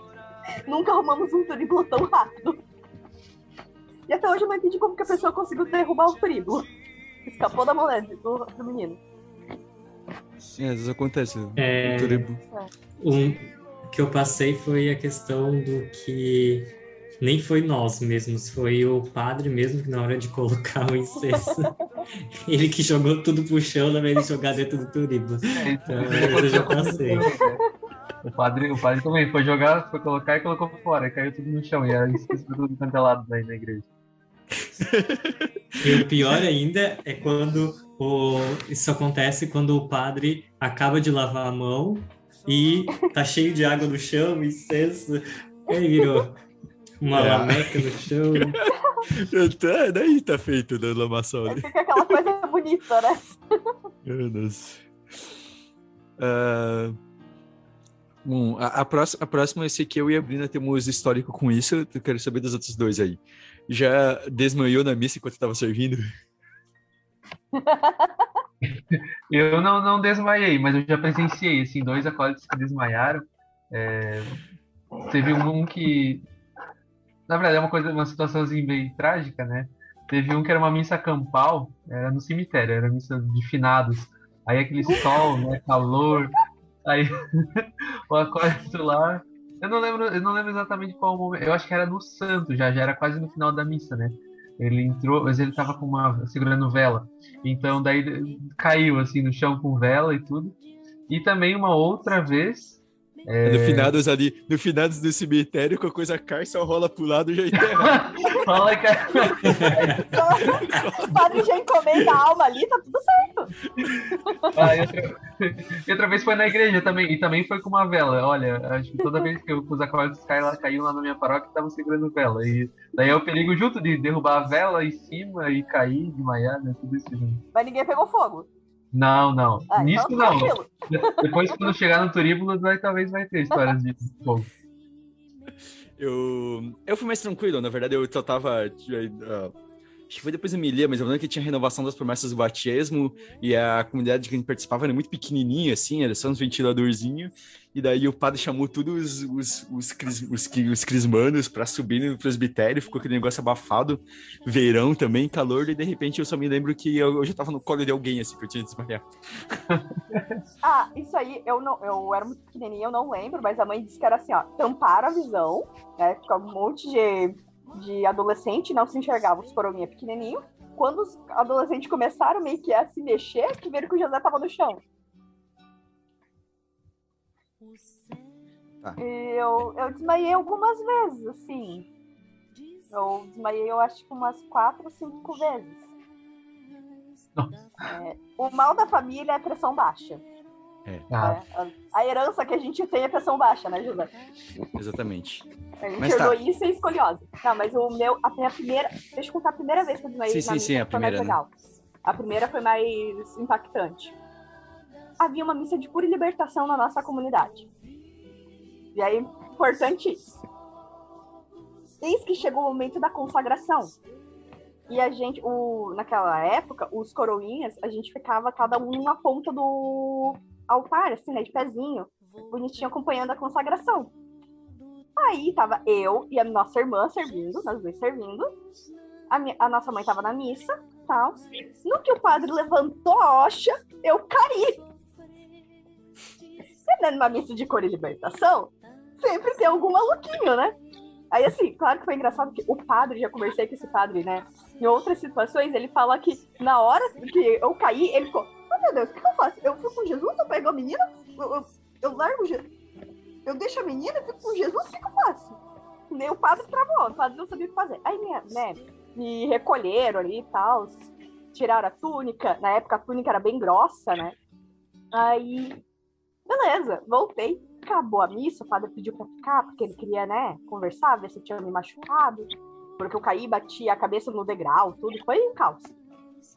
Nunca arrumamos um turíbulo tão rápido. E até hoje eu não entendi como que a pessoa conseguiu derrubar o turíbulo. Escapou da mão do menino. Às vezes acontece. O que eu passei foi a questão do que nem foi nós mesmos, foi o padre mesmo que na hora de colocar o incenso, ele que jogou tudo pro chão na vez de jogar dentro do turíbulo. Então, eu já passei. O padre também foi jogar, foi colocar e colocou fora, e caiu tudo no chão, e aí esqueceu tudo cantelado aí na igreja. E o pior ainda é quando isso acontece quando o padre acaba de lavar a mão e tá cheio de água no chão, incenso, e aí virou uma lameca no chão. Daí tá feito da lamaçol Aí ali. fica aquela coisa bonita, né? Meu Deus. Bom, a próxima eu sei que eu e a Brina temos histórico com isso. Eu quero saber dos outros dois aí. Já desmaiou na missa enquanto tava servindo? Eu não desmaiei, mas eu já presenciei, assim, 2 acólitos que desmaiaram. Teve um que, na verdade, uma situaçãozinha bem trágica, né? Teve um que era uma missa campal, era no cemitério, era missa de finados. Aí aquele sol, né, calor, aí o acólito lá, eu não lembro exatamente qual o momento, eu acho que era no santo, já era quase no final da missa, né? Ele entrou, mas ele tava segurando vela. Então daí caiu assim no chão com vela e tudo. E também uma outra vez, No finados do cemitério, com a coisa cai, só rola pro lado e já enterra. fala que O padre já encomenda a alma ali, tá tudo certo. e outra vez foi na igreja também, e também foi com uma vela. Olha, acho que toda vez que os acólitos caíam lá na minha paróquia, estavam segurando vela. E daí é o perigo junto de derrubar a vela em cima e cair, desmaiar, né? Tudo isso junto. Mas ninguém pegou fogo. Não. Ah, Nisso então, não. tranquilo. Depois, quando chegar no turíbulo, talvez vai ter histórias de fogo. Eu fui mais tranquilo, na verdade, eu só tava. Acho que foi depois da Milia, mas eu lembro que tinha renovação das promessas do batismo e a comunidade que a gente participava era muito pequenininha, assim, era só uns ventiladorzinhos. E daí o padre chamou todos os crismanos pra subir no presbitério, ficou aquele negócio abafado, verão também, calor, e de repente eu só me lembro que eu já tava no colo de alguém, assim, que eu tinha desmaiado. Ah, isso aí, eu era muito pequenininha, eu não lembro, mas a mãe disse que era assim, ó, tamparam a visão, né, ficava um monte de adolescente, não se enxergava os coroinha pequenininho. Quando os adolescentes começaram meio que a se mexer, que viram que o José tava no chão. Tá. E eu desmaiei algumas vezes, assim. Eu desmaiei, eu acho que umas 4 ou 5 vezes. O mal da família é pressão baixa. A herança que a gente tem é pressão baixa, né, José? Exatamente. A gente Mas herdou tá. isso e escoliose. Não, mas a minha primeira... Deixa eu contar a primeira vez que eu desmaiei na missa, a foi mais primeira, né? legal. A primeira foi mais impactante. Havia uma missa de cura e libertação na nossa comunidade. E aí, importante isso. Eis que chegou o momento da consagração. E a gente, naquela época, os coroinhas, a gente ficava cada um numa ponta do altar, assim, né, de pezinho, bonitinho, acompanhando a consagração. Aí tava eu e a nossa irmã servindo, nós dois servindo. A nossa mãe tava na missa, tal. No que o padre levantou a hoxa, eu caí. E numa missa de cura e libertação, sempre tem algum maluquinho, né? Aí, assim, claro que foi engraçado que o padre, já conversei com esse padre, né? Em outras situações, ele fala que na hora que eu caí, ele ficou, oh meu Deus, o que eu faço? Eu fui com Jesus, eu pego a menina, eu largo Jesus, eu deixo a menina, eu fico com Jesus, o que eu faço? Nem o padre travou, o padre não sabia o que fazer. Aí, né, me recolheram ali e tal, tiraram a túnica, na época a túnica era bem grossa, né? Aí, beleza, voltei. Acabou a missa, o padre pediu pra ficar, porque ele queria, né, conversar, ver se eu tinha me machucado, porque eu caí, bati a cabeça no degrau, tudo, foi um caos.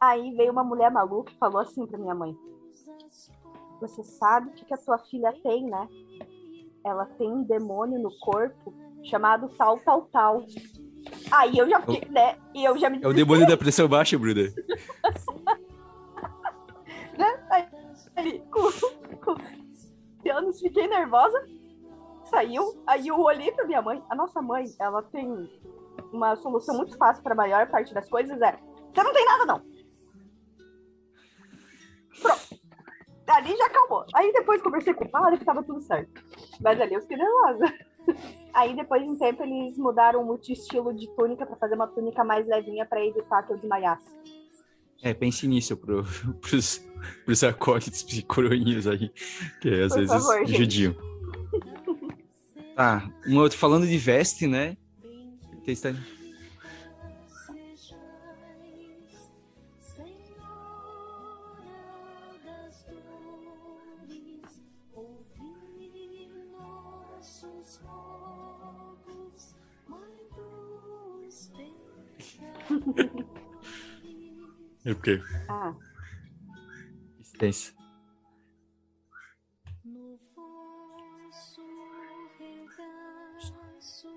Aí veio uma mulher maluca e falou assim pra minha mãe, você sabe o que a tua filha tem, né? Ela tem um demônio no corpo chamado tal. Aí eu já fiquei, né, e eu já me É o demônio da pressão baixa, Bruna. Né? Aí, com anos, fiquei nervosa, saiu, aí eu olhei pra minha mãe, a nossa mãe, ela tem uma solução muito fácil pra maior parte das coisas, você não tem nada não. Pronto. Ali já acabou. Aí depois conversei com o padre que tava tudo certo. Mas ali eu fiquei nervosa. Aí depois de um tempo eles mudaram o multi-estilo de túnica pra fazer uma túnica mais levinha pra evitar que eu desmaiasse. Pense nisso pros acólitos e coroinhas aí, que às Por vezes favor, gente. judiam. Tá, um outro falando de veste, né? É porque Ah, existência. No vosso regaço,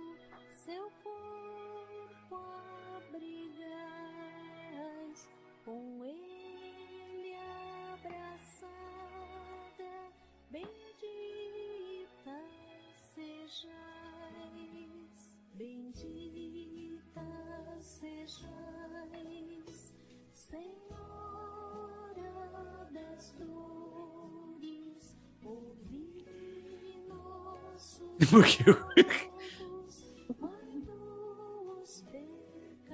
seu corpo abrigais, com ele abraçada, bendita sejais, bendita sejais, Senhora das dores, ouvi nossos Por quê? votos, Mãe dos pecadores.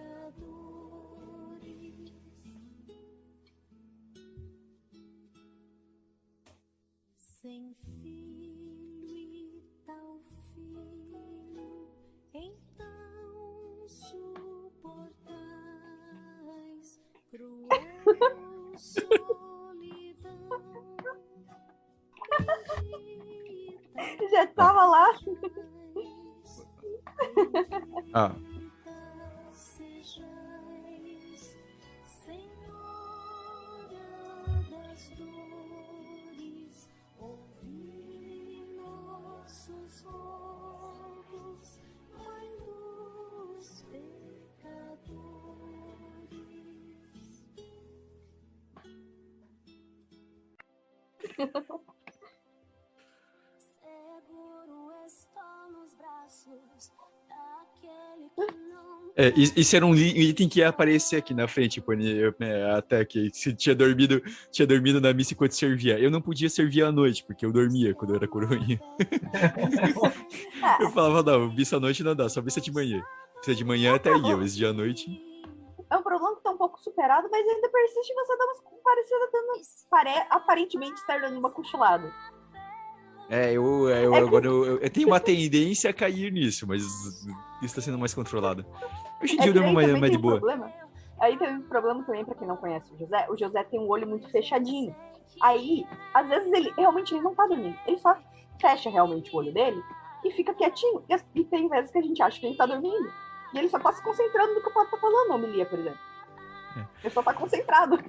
Sem filho e tal filho, então suportais cruel solidão. Bendita já tava lá. Ah, sejais, Senhora das dores, ouvi nossos rogos, Mãe dos pecadores. Seguro estou nos braços daquele que não isso era um item que ia aparecer aqui na frente, até que se tinha dormido na missa enquanto servia. Eu não podia servir à noite, porque eu dormia quando eu era coroinha. Eu falava, não, missa à noite não dá, só missa de manhã. Missa de manhã até ia, mas de à noite... É um problema que tá um pouco superado, mas ainda persiste você dar umas parecidas aparentemente estar dando uma cochilada. Agora eu tenho uma tendência a cair nisso, mas isso está sendo mais controlado. Hoje em dia eu durmo mais de boa. Aí tem um problema também, pra quem não conhece o José. O José tem um olho muito fechadinho. Aí, às vezes, ele não tá dormindo. Ele só fecha realmente o olho dele e fica quietinho. E tem vezes que a gente acha que ele tá dormindo. E ele só tá se concentrando no que o Pato tá falando, homilia, por exemplo. Ele só tá concentrado.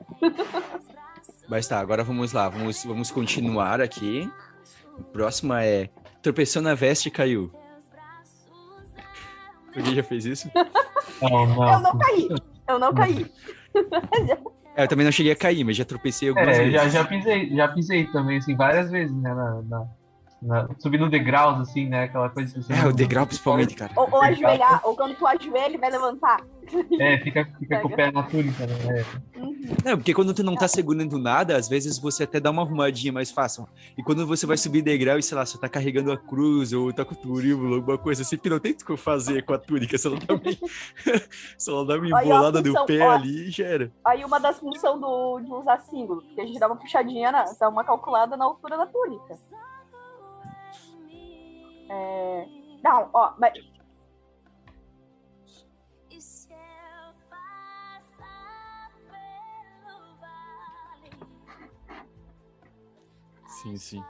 Mas tá, agora vamos lá. Vamos continuar aqui. O próximo é... Tropeçou na veste e caiu. Alguém já fez isso? Não. Eu não caí. Eu também não cheguei a cair, mas já tropecei algumas vezes. Já pisei também, assim, várias vezes, né? Subindo degraus, assim, né? Aquela coisa assim. O degrau principalmente, cara. Ou ajoelhar, ou quando tu ajoelha, vai levantar. Fica com o pé na túnica, né? Não, porque quando tu não tá segurando nada, às vezes você até dá uma arrumadinha mais fácil. E quando você vai subir degrau e, sei lá, você tá carregando a cruz ou tá com o turíbulo, alguma coisa assim, não tem o que fazer com a túnica, se ela dá uma embolada no pé ali, já era. Aí uma das funções de usar símbolo, porque a gente dá uma puxadinha, dá uma calculada na altura da túnica. Não, ó, mas... Sim.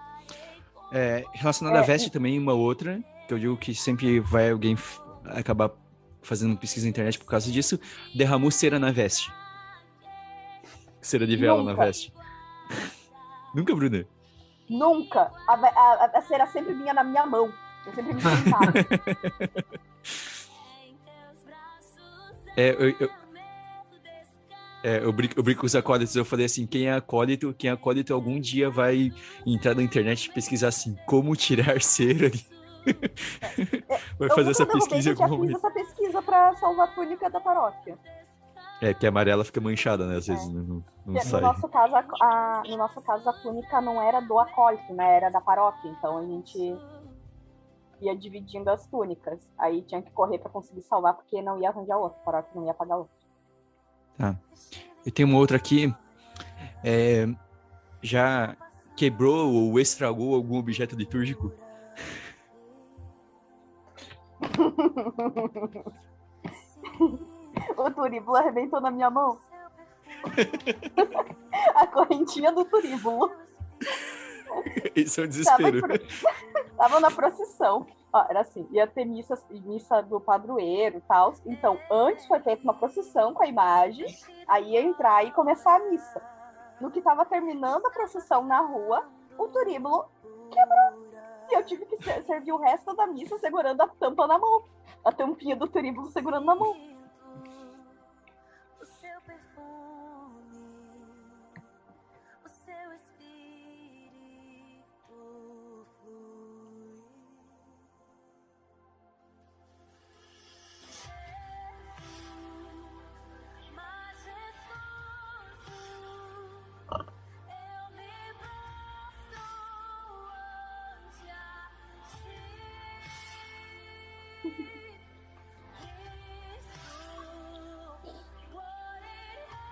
Relacionado à veste também, uma outra, que eu digo que sempre vai alguém acabar fazendo pesquisa na internet por causa disso, derramou cera na veste. Cera de vela na veste. Nunca, Bruna? Nunca. A cera sempre vinha na minha mão. Eu sempre me sentava. Eu brinco com os acólitos, eu falei assim, quem é acólito algum dia vai entrar na internet e pesquisar assim, como tirar cera. Vai fazer essa pesquisa em algum momento. Eu já fiz essa pesquisa pra salvar a túnica da paróquia. Porque a amarela fica manchada, né? Às vezes não sai. No nosso caso, a túnica não era do acólito, né? Era da paróquia. Então a gente ia dividindo as túnicas. Aí tinha que correr pra conseguir salvar, porque não ia arranjar outra. A paróquia não ia pagar outra. Tá. Eu tenho uma outra aqui. Já quebrou ou estragou algum objeto litúrgico? O turíbulo arrebentou na minha mão. A correntinha do turíbulo. Isso é um desespero. Tava na procissão. Ó, era assim, ia ter missa do padroeiro e tal. Então, antes foi feita uma procissão com a imagem, aí ia entrar e começar a missa. No que tava terminando a procissão na rua, o turíbulo quebrou. E eu tive que servir o resto da missa segurando a tampa na mão. A tampinha do turíbulo segurando na mão. O seu perfume, o seu espírito flui. Jesus, majestoso, eu me prostro ante a ti. Cristo, glorioso,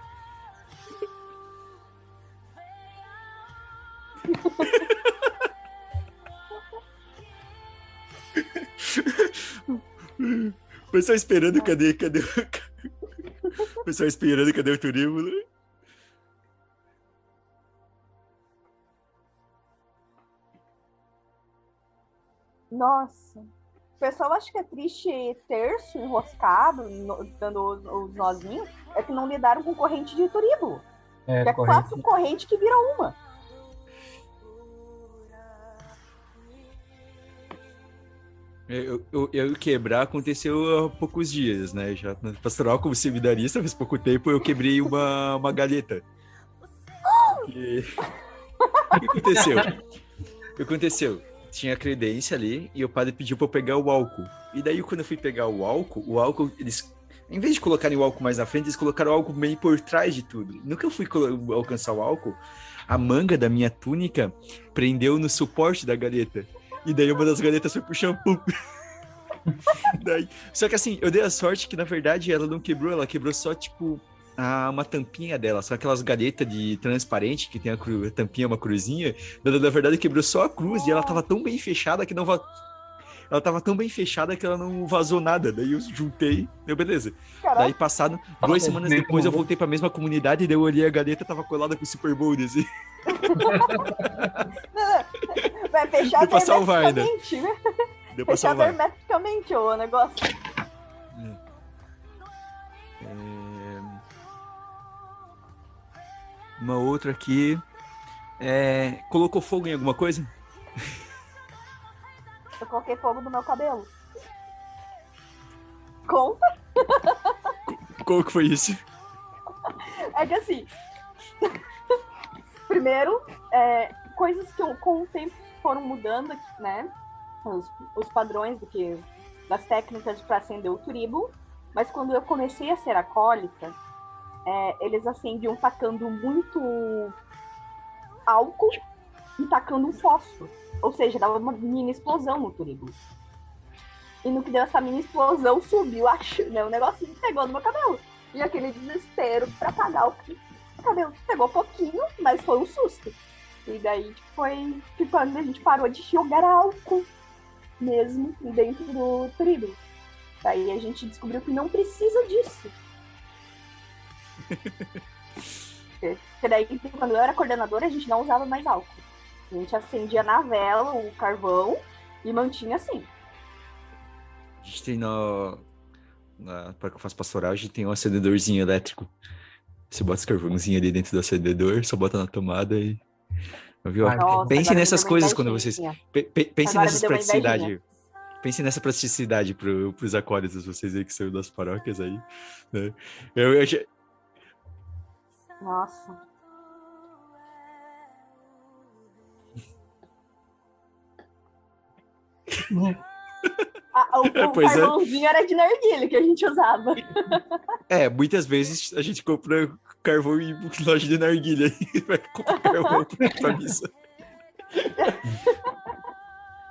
O pessoal esperando, cadê o pessoal esperando, cadê o turíbulo? Nossa. O pessoal acha que é triste terço enroscado, dando os nozinhos, é que não lidaram com corrente de turíbulo. Que é 4 correntes que viram uma. Eu quebrar aconteceu há poucos dias, né? Já na pastoral como seminarista, faz pouco tempo eu quebrei uma galeta. E... O que aconteceu? O que aconteceu? Tinha credência ali e o padre pediu pra eu pegar o álcool. E daí, quando eu fui pegar o álcool, eles, em vez de colocarem o álcool mais na frente, eles colocaram o álcool meio por trás de tudo. No que eu fui alcançar o álcool, a manga da minha túnica prendeu no suporte da galeta. E daí uma das galetas foi pro shampoo. Só que assim, eu dei a sorte que, na verdade, ela não quebrou, ela quebrou só, tipo, uma tampinha dela. São aquelas galetas de transparente que tem a tampinha, uma cruzinha. Na verdade, quebrou só a cruz e ela tava tão bem fechada que ela tava tão bem fechada que ela não vazou nada. Daí eu juntei, deu beleza. Caraca. Daí passado 2 semanas depois eu voltei pra mesma comunidade e daí eu olhei a galeta, tava colada com o Super Bowl, assim. Vai fechar Deu pra salvar ainda. hermeticamente, né? Deu pra Fechado salvar. hermeticamente o negócio. Uma outra aqui. Colocou fogo em alguma coisa? Eu coloquei fogo no meu cabelo. Conta? Como que foi isso? É que assim. Primeiro, coisas que com o tempo foram mudando, né? Os padrões das técnicas para acender o turíbulo. Mas quando eu comecei a ser acólita, eles acendiam tacando muito álcool e tacando um fósforo. Ou seja, dava uma mini explosão no turíbulo. E no que deu essa mini explosão, subiu o negocinho pegou no meu cabelo. E aquele desespero para apagar o cabelo. Pegou pouquinho, mas foi um susto. E daí foi quando a gente parou de jogar álcool mesmo dentro do turíbulo. Daí a gente descobriu que não precisa disso. Porque daí, quando eu era coordenadora, a gente não usava mais álcool. A gente acendia na vela o carvão e mantinha assim. A gente tem para que eu faça pastoral, a gente tem um acendedorzinho elétrico. Você bota esse carvãozinho ali dentro do acendedor, só bota na tomada e... Viu? Nossa, Pense agora nessas me deu uma coisas quando invejinha. vocês... Pense Agora nessas me deu uma praticidades. invejinha. Pense nessa praticidade pros acólitos, vocês aí que são das paróquias aí. Né? Eu já... Nossa. O Pois é. carvãozinho era de narguilha que a gente usava. Muitas vezes a gente compra carvão em loja de narguilha e vai comprar carvão pra missa.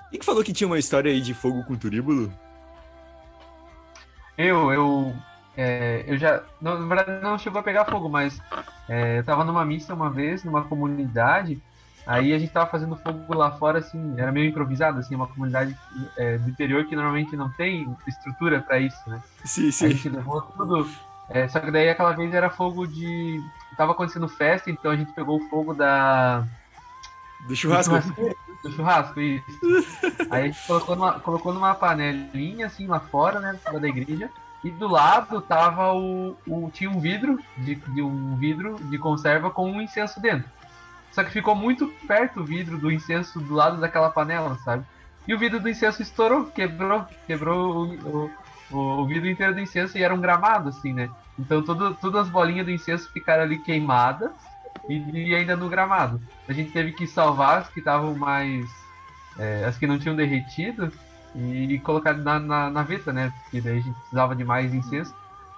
Quem que falou que tinha uma história aí de fogo com turíbulo? Eu já, na verdade, não chegou a pegar fogo, mas eu tava numa missa uma vez, numa comunidade, aí a gente tava fazendo fogo lá fora, assim, era meio improvisado, assim, uma comunidade do interior que normalmente não tem estrutura pra isso, né? Sim, A sim. gente levou tudo, só que daí aquela vez era fogo tava acontecendo festa, então a gente pegou o fogo Do churrasco. do do churrasco, isso. Aí a gente colocou numa panelinha, assim, lá fora, né, fora da igreja. E do lado tava tinha um vidro de conserva com um incenso dentro. Só que ficou muito perto o vidro do incenso do lado daquela panela, sabe? E o vidro do incenso estourou, quebrou o vidro inteiro do incenso e era um gramado, assim, né? Então todas as bolinhas do incenso ficaram ali queimadas e ainda no gramado. A gente teve que salvar as que estavam mais... as que não tinham derretido e colocar na veta, né? Porque daí a gente precisava de mais incenso.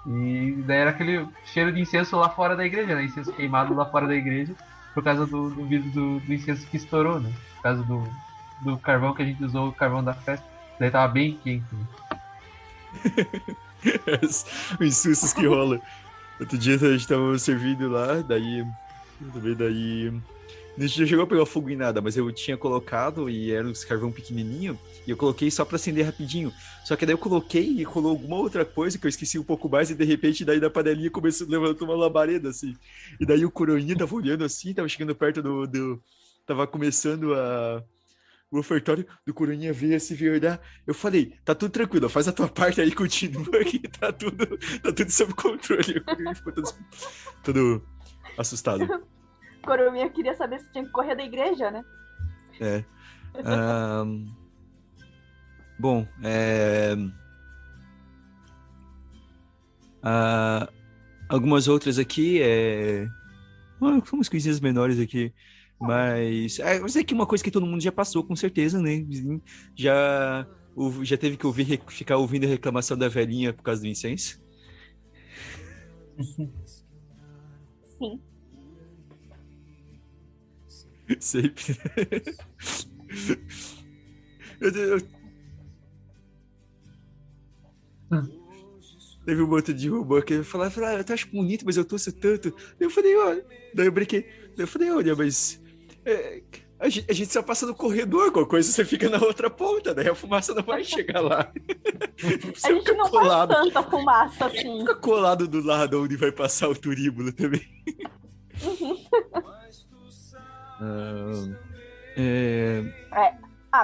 E daí era aquele cheiro de incenso lá fora da igreja, né? Incenso queimado lá fora da igreja por causa do vidro do incenso que estourou, né? Por causa do carvão que a gente usou, o carvão da festa. Daí tava bem quente, né? Os sustos que rolam. Outro dia a gente tava servindo lá, daí a gente não chegou a pegar fogo em nada, mas eu tinha colocado e era uns carvão pequenininho e eu coloquei só pra acender rapidinho. Só que daí eu coloquei e rolou alguma outra coisa que eu esqueci um pouco mais e de repente daí da panelinha começou a levantar uma labareda assim. E daí o coroinha tava olhando assim, tava chegando perto tava começando o ofertório do coroinha veio assim, veio olhar. Eu falei, tá tudo tranquilo, faz a tua parte aí, continua aqui, tá tudo sob controle. O coroinha ficou todo assustado. Coroinha queria saber se tinha que correr da igreja, né? É. Bom, algumas outras aqui, umas coisinhas menores aqui, mas é que uma coisa que todo mundo já passou, com certeza, né? Já teve que ficar ouvindo a reclamação da velhinha por causa do incenso? Sim. Sempre. Teve um outro de robô que falava, eu acho bonito, mas eu torço tanto. Daí eu falei, olha, daí eu brinquei. Daí eu falei, olha, mas a gente só passa no corredor, qualquer coisa você fica na outra ponta, daí a fumaça não vai chegar lá. A gente não faz tanta fumaça assim. Fica colado do lado onde vai passar o turíbulo também.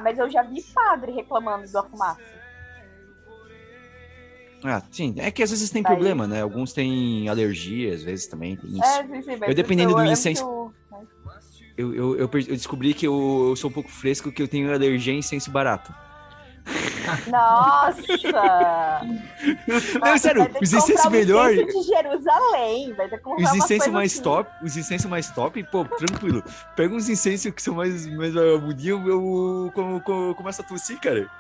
Mas eu já vi padre reclamando da fumaça. Sim, é que às vezes tem problema, né? Alguns têm alergia, às vezes também tem isso. Sim, eu dependendo do incenso. Eu descobri que eu sou um pouco fresco, que eu tenho alergia a incenso barato. Nossa! Não, sério, os incensos melhores. De Jerusalém, vai ter que comprar os incensos mais assim. top, pô, tranquilo. Pega uns incensos que são mais vagabundinhos, eu começo a tossir, cara.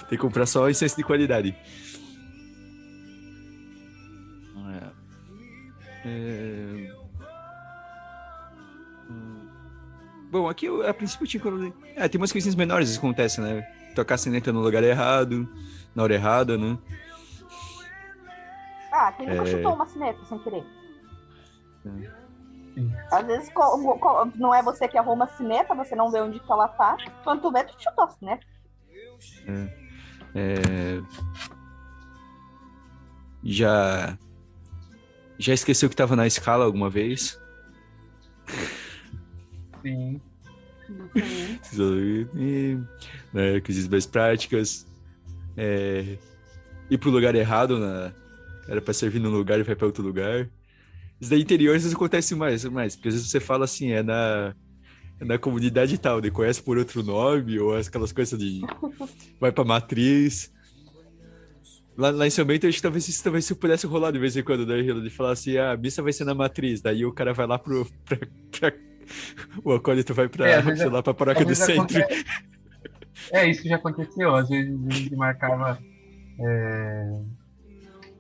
Tem que comprar só incenso de qualidade. Bom, aqui a princípio eu tinha... tem umas coisinhas menores que acontecem, né? Tocar a sineta no lugar errado, na hora errada, né? Quem nunca chutou uma sineta sem querer? Sim. Às vezes não é você que arruma a sineta, você não vê onde que ela tá. Quando tu vê, tu chutou a sineta. Já esqueceu que tava na escala alguma vez? Sim. Coisas mais práticas. Ir pro lugar errado, era pra servir num lugar e vai pra outro lugar. Isso daí interior às vezes acontece mais, porque às vezes você fala assim, na comunidade tal, de conhece por outro nome, ou aquelas coisas de vai pra matriz. Lá em São Bento, acho que talvez isso pudesse rolar de vez em quando, né? De falar assim, a missa vai ser na matriz, daí o cara vai lá o acólito vai pra paróquia do centro. Isso já aconteceu, às vezes a gente marcava,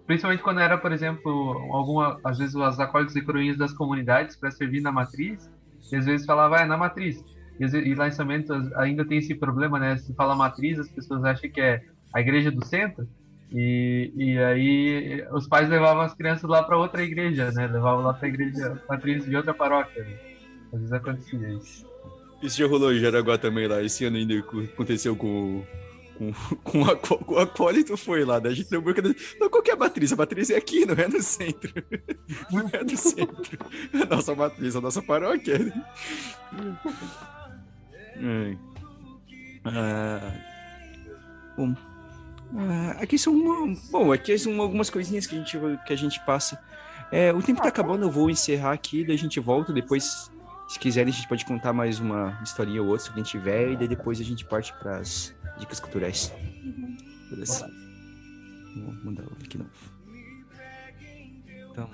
principalmente quando era, por exemplo, às vezes os acólitos e coroinhas das comunidades para servir na matriz, e às vezes falava, na matriz. E lá em São Bento ainda tem esse problema, né? Se fala matriz, as pessoas acham que é a igreja do centro, e aí os pais levavam as crianças lá para outra igreja, né? Levavam lá para a igreja matriz de outra paróquia, né? Às vezes acontecia isso. Isso já rolou em Jaraguá também lá. Esse ano ainda aconteceu com com o acólito foi lá, daí a gente deu boca. Não, qual que é a matriz? A matriz é aqui, não é no centro. Não é no centro. A nossa matriz, a nossa paróquia. Bom, aqui são algumas coisinhas que a gente passa. O tempo tá acabando, eu vou encerrar aqui, daí a gente volta depois. Se quiserem, a gente pode contar mais uma historinha ou outra, se alguém tiver, e daí depois a gente parte para as dicas culturais. Beleza? Vou mandar o link novo. Então,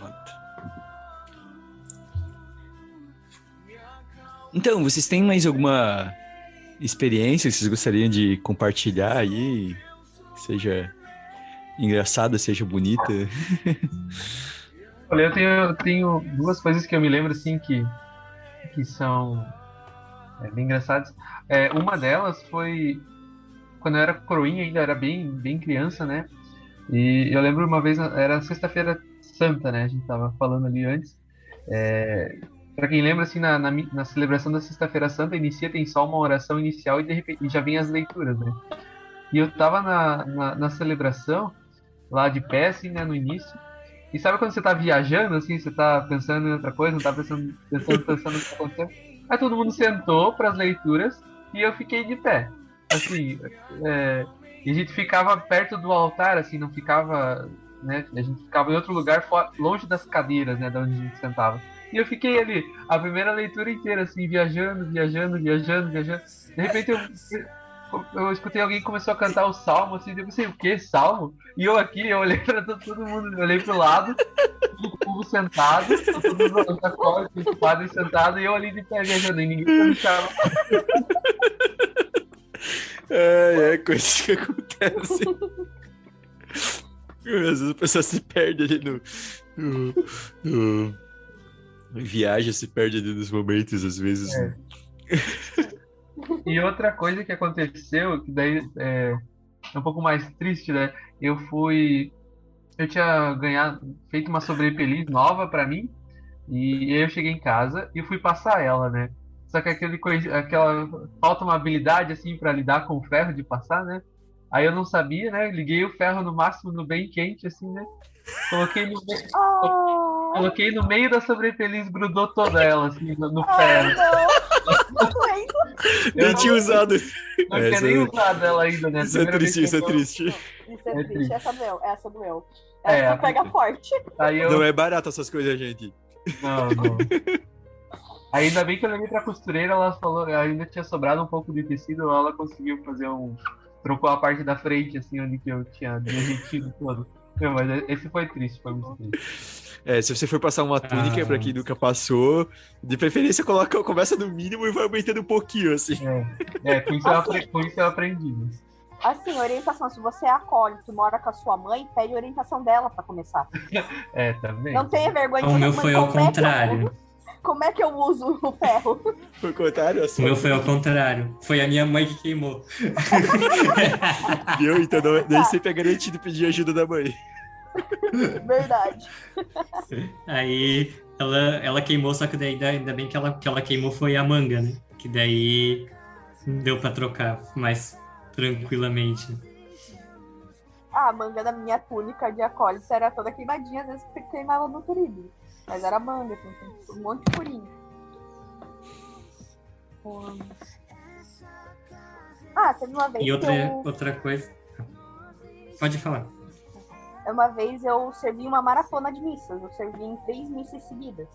Então, vocês têm mais alguma experiência que vocês gostariam de compartilhar aí? Seja engraçada, seja bonita? Olha, eu tenho duas coisas que eu me lembro, assim, que são bem engraçadas. Uma delas foi quando eu era coroinha, ainda era bem criança, né? E eu lembro uma vez, era Sexta-feira Santa, né? A gente tava falando ali antes. Para quem lembra, assim, na celebração da Sexta-feira Santa, tem só uma oração inicial e de repente já vem as leituras, né? E eu tava na celebração, lá de pé, assim, né, no início. E sabe quando você tá viajando, assim, você tá pensando em outra coisa, não tá pensando no que tá acontecendo? Aí todo mundo sentou para as leituras e eu fiquei de pé. Assim, e a gente ficava perto do altar, assim, não ficava, né? A gente ficava em outro lugar, longe das cadeiras, né, da onde a gente sentava. E eu fiquei ali, a primeira leitura inteira, assim, viajando. De repente eu escutei alguém que começou a cantar o salmo, assim, eu pensei, o que? Salmo? E eu aqui, eu olhei pra todo mundo, eu olhei pro lado, o povo sentado, todo mundo na cola, o padre sentado, e eu ali de pé viajando, e ninguém perguntava. Coisa que acontece. Às vezes a pessoa se perde ali no viaja, se perde ali nos momentos, às vezes. E outra coisa que aconteceu, que daí é um pouco mais triste, né? Eu tinha feito uma sobrepeliz nova pra mim, e aí eu cheguei em casa e fui passar ela, né? Só que falta uma habilidade, assim, pra lidar com o ferro de passar, né? Aí eu não sabia, né? Liguei o ferro no máximo no bem quente, assim, né? Coloquei no meio da sobrepeliz, grudou toda ela, assim, no ferro. Nem tinha usado. Não tinha nem usado ela ainda, né? Isso é triste. Isso é triste. Essa doeu. Essa pega forte. Não é barato essas coisas, gente. Não. Ainda bem que eu levei pra costureira, ela falou, ainda tinha sobrado um pouco de tecido, ela conseguiu fazer trocou a parte da frente, assim, onde que eu tinha derretido todo. Não, mas esse foi triste, foi muito triste. Se você for passar uma túnica, pra quem nunca passou, de preferência começa no mínimo e vai aumentando um pouquinho, assim. Com isso eu aprendi. Né? Assim, orientação, se você é acólito, mora com a sua mãe, pede orientação dela pra começar. Também. Não tenha vergonha de O meu foi ao contrário. Como é que eu uso o ferro? Foi o contrário? O meu foi ao contrário. Foi a minha mãe que queimou. Viu? Então daí sempre é garantido pedir ajuda da mãe. Verdade. Aí ela queimou, só que daí ainda bem que ela queimou foi a manga, né? Que daí deu pra trocar mais tranquilamente. A manga da minha túnica de acólito era toda queimadinha, às vezes queimava no turismo. Mas era manga, assim, um monte de furinho. Teve uma vez e outra coisa... Pode falar. Uma vez eu servi uma maratona de missas. Eu servi em 3 missas seguidas.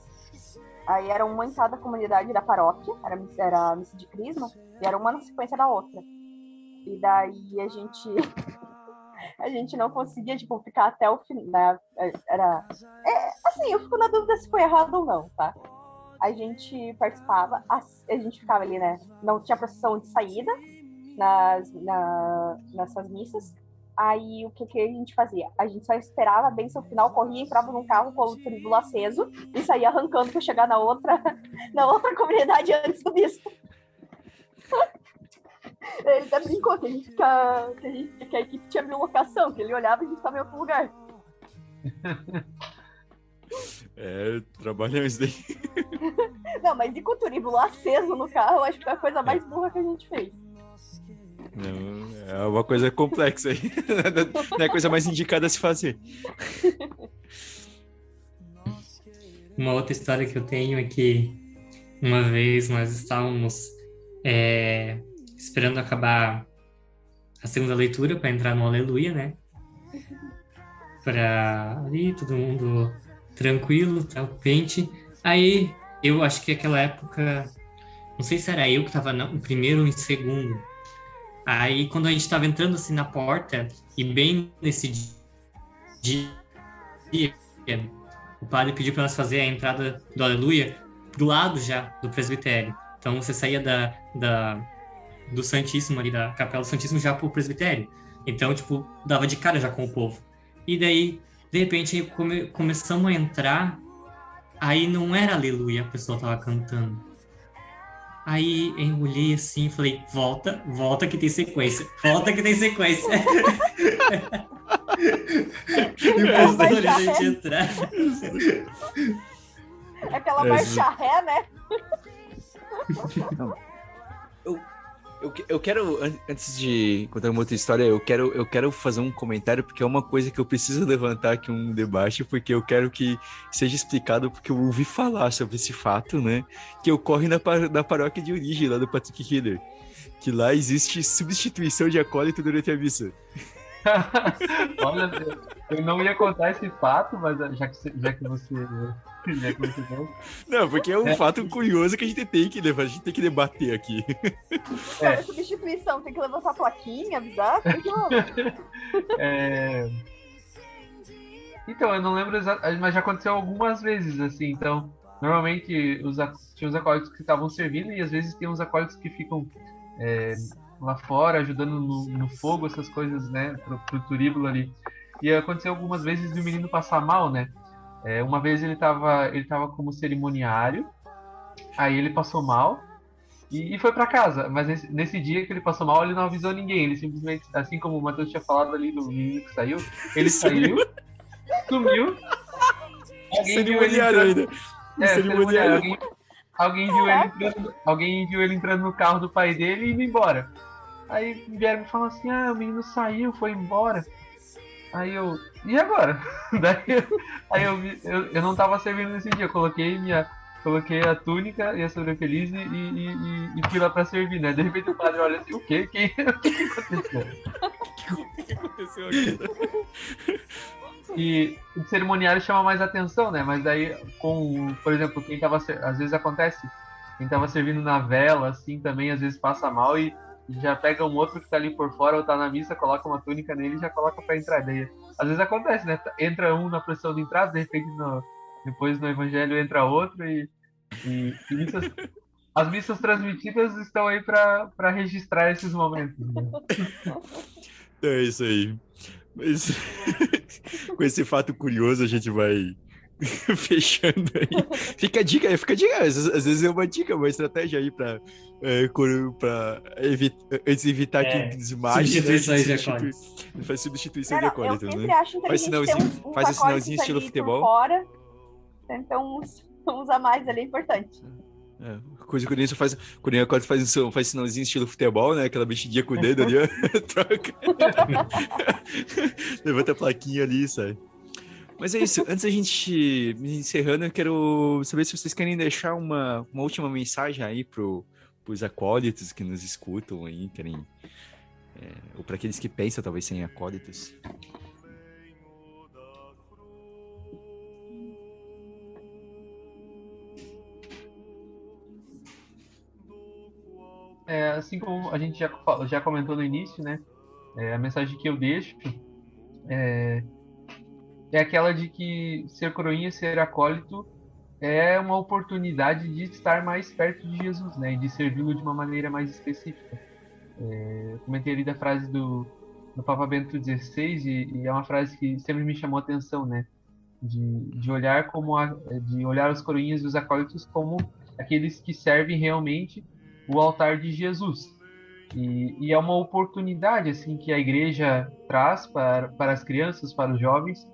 Aí era uma em cada comunidade da paróquia. Era a missa de crisma. E era uma na sequência da outra. E daí a gente não conseguia, tipo, ficar até o fim, né? Assim, eu fico na dúvida se foi errado ou não, tá? A gente participava, a gente ficava ali, né? Não tinha procissão de saída nessas missas. Aí, o que a gente fazia? A gente só esperava a bênção final, corria, entrava num carro com o tribúlo aceso e saía arrancando pra chegar na outra comunidade antes do bispo. Ele até brincou que a equipe tinha bilocação, que ele olhava e a gente estava em outro lugar. Trabalhamos daí. Não, mas e com o turíbulo aceso no carro, eu acho que foi a coisa mais burra que a gente fez. Não, É uma coisa complexa aí. Não é a coisa mais indicada a se fazer. Uma outra história que eu tenho é que uma vez nós estávamos esperando acabar a segunda leitura para entrar no Aleluia, né? Para ali, todo mundo tranquilo, tranquilmente. Aí, eu acho que aquela época, não sei se era eu que estava no primeiro ou em segundo. Aí, quando a gente estava entrando assim na porta, e bem nesse dia, o padre pediu para nós fazer a entrada do Aleluia do lado já do presbitério. Então, você saía do Santíssimo ali, da Capela do Santíssimo, já pro presbitério. Então, tipo, dava de cara já com o povo. E daí, de repente, começamos a entrar, aí não era Aleluia, a pessoa tava cantando. Aí eu olhei assim e falei, volta que tem sequência. Volta que tem sequência. Mas vai antes da já, gente entrar. Aquela marcha ré, né? Eu quero, antes de contar uma outra história, eu quero fazer um comentário, porque é uma coisa que eu preciso levantar aqui um debate, porque eu quero que seja explicado, porque eu ouvi falar sobre esse fato, né? Que ocorre na paróquia de origem, lá do Patrick Hiller. Que lá existe substituição de acólito durante a missa. Olha, eu não ia contar esse fato, mas já que você falou. Não, porque é um fato curioso que a gente tem que levar, a gente tem que debater aqui. Sobre substituição, tem que levantar a plaquinha, avisar, tem que Então, eu não lembro exatamente, mas já aconteceu algumas vezes, assim. Então, normalmente tinha os acólitos que estavam servindo e às vezes tem uns acólitos que ficam lá fora, ajudando no fogo, essas coisas, né, pro turíbulo ali. E aconteceu algumas vezes do menino passar mal, né? Uma vez ele tava como cerimoniário, aí ele passou mal e foi para casa. Mas nesse dia que ele passou mal, ele não avisou ninguém. Ele simplesmente, assim como o Matheus tinha falado ali do menino que saiu, ele saiu, sumiu. Cerimoniário ainda. Cerimoniário. Alguém viu ele entrando no carro do pai dele e indo embora. Aí vieram me falar assim, o menino saiu, foi embora. Aí eu, e agora? Aí eu não tava servindo nesse dia, eu coloquei a túnica e a sobrefeliz e fui lá pra servir, né? De repente o padre olha assim, o que aconteceu? O que aconteceu aqui? E o cerimoniário chama mais atenção, né? Mas daí, por exemplo, às vezes acontece, quem tava servindo na vela, assim, também às vezes passa mal e já pega um outro que tá ali por fora ou tá na missa, coloca uma túnica nele e já coloca pra entrar. Daí, às vezes acontece, né? Entra um na procissão de entrada, de repente depois no evangelho entra outro e as missas transmitidas estão aí pra registrar esses momentos. Né? É isso aí. Mas com esse fato curioso a gente vai fechando aí. Fica a dica. Às vezes é uma dica, uma estratégia aí pra evitar que desmaie. Substituições de acólitos. Faz substituição de acólitos, eu né? sempre acho inteligente ter uns faz o sinalzinho estilo ali futebol. por fora. Então, uns a mais ali é importante. Coisa que o Nilson faz. Quando o acólito faz sinalzinho estilo futebol, né? Aquela mexidinha com o dedo ali, ó. Troca. Levanta a plaquinha ali e sai. Mas é isso. Antes da gente ir encerrando, eu quero saber se vocês querem deixar uma última mensagem aí pros acólitos que nos escutam aí, querem. Ou para aqueles que pensam, talvez, sem acólitos. Assim como a gente já comentou no início, né? A mensagem que eu deixo é aquela de que ser coroinha, ser acólito é uma oportunidade de estar mais perto de Jesus, né? E de servi-lo de uma maneira mais específica. Eu comentei ali da frase do Papa Bento XVI e é uma frase que sempre me chamou a atenção, né? De olhar de olhar os coroinhas e os acólitos como aqueles que servem realmente o altar de Jesus. E é uma oportunidade assim que a igreja traz para as crianças, para os jovens,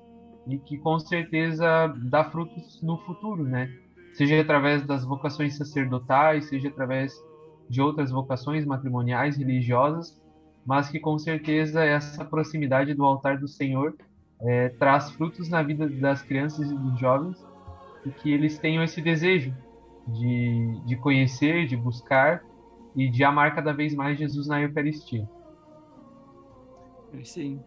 e que com certeza dá frutos no futuro, né? Seja através das vocações sacerdotais, seja através de outras vocações matrimoniais, religiosas, mas que com certeza essa proximidade do altar do Senhor traz frutos na vida das crianças e dos jovens, e que eles tenham esse desejo de conhecer, de buscar e de amar cada vez mais Jesus na Eucaristia. Sim.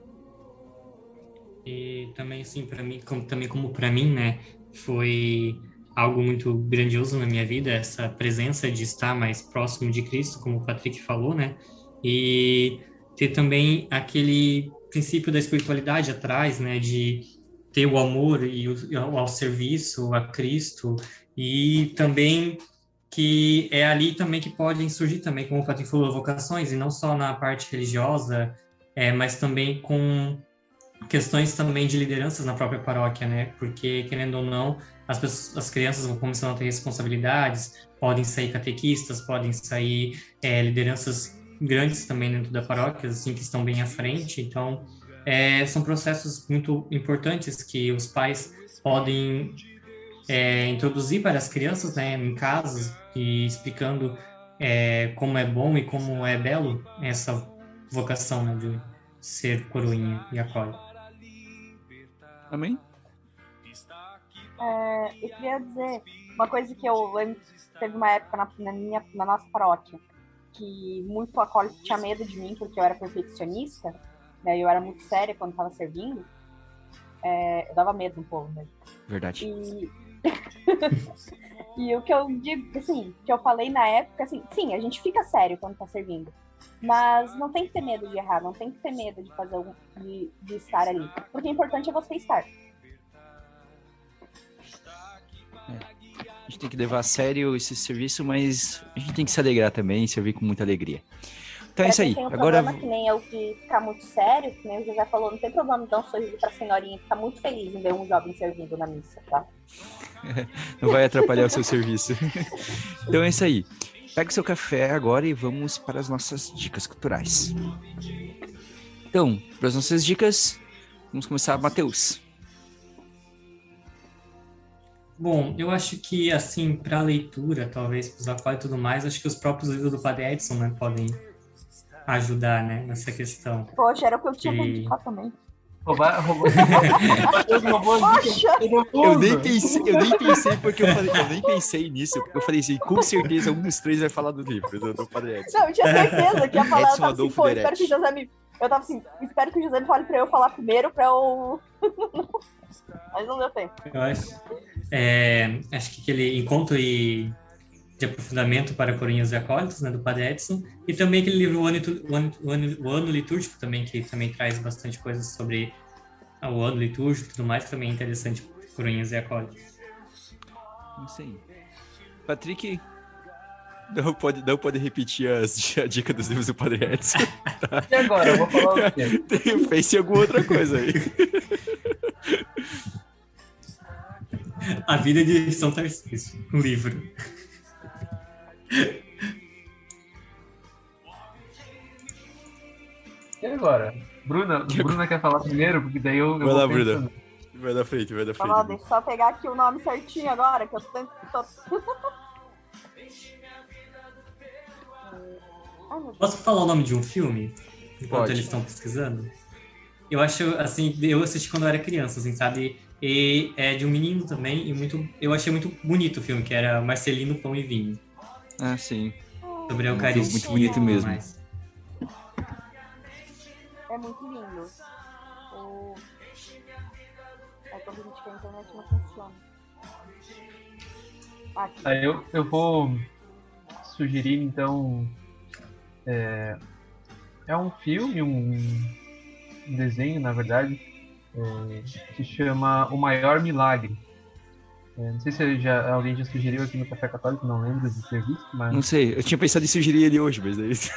E também, assim, para mim, como para mim, né, foi algo muito grandioso na minha vida, essa presença de estar mais próximo de Cristo, como o Patrick falou, né, e ter também aquele princípio da espiritualidade atrás, né, de ter o amor e ao serviço a Cristo, e também que é ali também que podem surgir também, como o Patrick falou, vocações, e não só na parte religiosa, mas também com questões também de lideranças na própria paróquia, né? Porque, querendo ou não, as crianças vão começando a ter responsabilidades, podem sair catequistas, podem sair lideranças grandes também dentro da paróquia, assim, que estão bem à frente. Então, são processos muito importantes que os pais podem introduzir para as crianças, né, em casa, e explicando como é bom e como é belo essa vocação, né, de ser coroinha e acolhe. Amém? Eu queria dizer uma coisa que eu lembro, teve uma época na nossa paróquia que muito acólito tinha medo de mim porque eu era perfeccionista, né? Eu era muito séria quando estava servindo. Eu dava medo um pouco mesmo. Verdade. E o que eu digo, assim, que eu falei na época, assim, sim, a gente fica sério quando tá servindo, mas não tem que ter medo de errar, não tem que ter medo de fazer de estar ali, porque o importante é você estar. A gente tem que levar a sério esse serviço, mas a gente tem que se alegrar também, servir com muita alegria. Então é isso aí. Tem um Agora problema que nem eu de ficar muito sério, que nem o José falou, não tem problema dar um sorriso pra senhorinha que tá muito feliz em ver um jovem servindo na missa, tá? não vai atrapalhar o seu serviço. Então é isso aí. Pega o seu café agora e vamos para as nossas dicas culturais. Então, para as nossas dicas, vamos começar, Matheus. Bom, eu acho que, assim, para leitura, talvez, para os acólitos e tudo mais, acho que os próprios livros do Padre Edson, né, podem ajudar, né, nessa questão. Poxa, era o que eu tinha pra indicar também. Roubou. Poxa! Eu nem pensei porque eu nem pensei nisso, porque eu falei assim, com certeza um dos três vai falar do livro do Padre Edson. Não, eu tinha certeza que ia falar, Edson eu tava assim, Adolfo pô, Deretti. eu tava assim, espero que o José me fale pra eu falar primeiro, pra eu... Mas não deu tempo. Eu acho que aquele encontro de aprofundamento para coroinhas e acólitos, né, do Padre Edson, e também aquele livro o ano litúrgico também, que também traz bastante coisas sobre o ano litúrgico e tudo mais, que também é interessante para coroinhas e acólitos. Não sei. Patrick, não pode repetir a dica dos livros do Padre Edson. Tá? E agora? Eu vou falar o quê? Pense em alguma outra coisa aí. A Vida de São Tarcísio, um livro. E agora? Bruna quer falar primeiro? Porque daí eu Vai vou lá, pensando. Bruna. Vai da frente. Deixa eu só pegar aqui o nome certinho agora, que eu tô... Ai, meu Deus. Posso falar o nome de um filme? Enquanto Pode. eles estão pesquisando? Eu acho, assim, eu assisti quando eu era criança, assim, sabe? E é de um menino também, eu achei muito bonito o filme, que era Marcelino, Pão e Vinho. Ah, sim. Sobre a Muito- Eucaristia. muito bonito e tudo mesmo. mais. É muito lindo. Quando a gente quer a internet não funciona. Aqui. Aí eu vou sugerir, então, é um filme, um desenho, na verdade, que se chama O Maior Milagre. Não sei se alguém já sugeriu aqui no Café Católico, não lembro de ter visto, mas... Não sei, eu tinha pensado em sugerir ele hoje, mas é isso.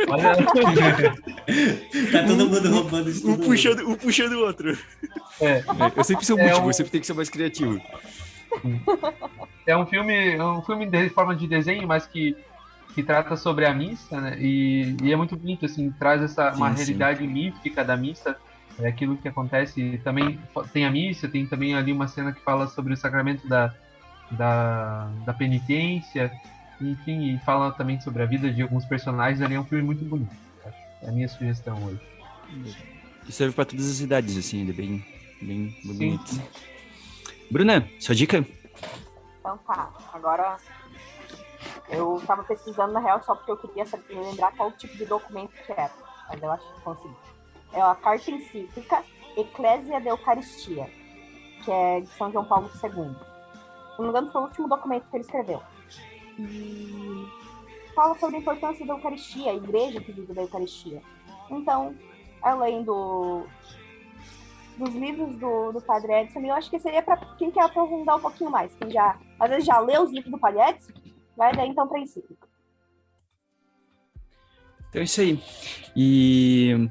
Olha, Tá todo mundo roubando de todo mundo. Um puxando o outro. é, Eu sempre sou o último, um- eu sempre tenho que ser mais criativo. é um filme de forma de desenho, mas que trata sobre a missa, né? E é muito bonito, assim, traz uma Sim, realidade mística da missa, aquilo que acontece. Também tem a missa, tem também ali uma cena que fala sobre o sacramento da penitência, enfim, e fala também sobre a vida de alguns personagens. Ali é um filme muito bonito, eu acho. É a minha sugestão hoje. E serve para todas as idades, assim, ele é bem Sim. bonito. Bruna, sua dica? Então tá, agora eu tava pesquisando na real só porque eu queria lembrar qual tipo de documento que era, mas eu acho que consegui. É a carta encíclica Ecclesia de Eucaristia, que é de São João Paulo II. Se não me engano, foi o último documento que ele escreveu. E fala sobre a importância da Eucaristia, a igreja que vive da Eucaristia. Então, além dos livros do Padre Edson, eu acho que seria para quem quer aprofundar um pouquinho mais. Quem já, às vezes, já leu os livros do Padre Edson, vai daí então para encíclica. Então é isso aí. E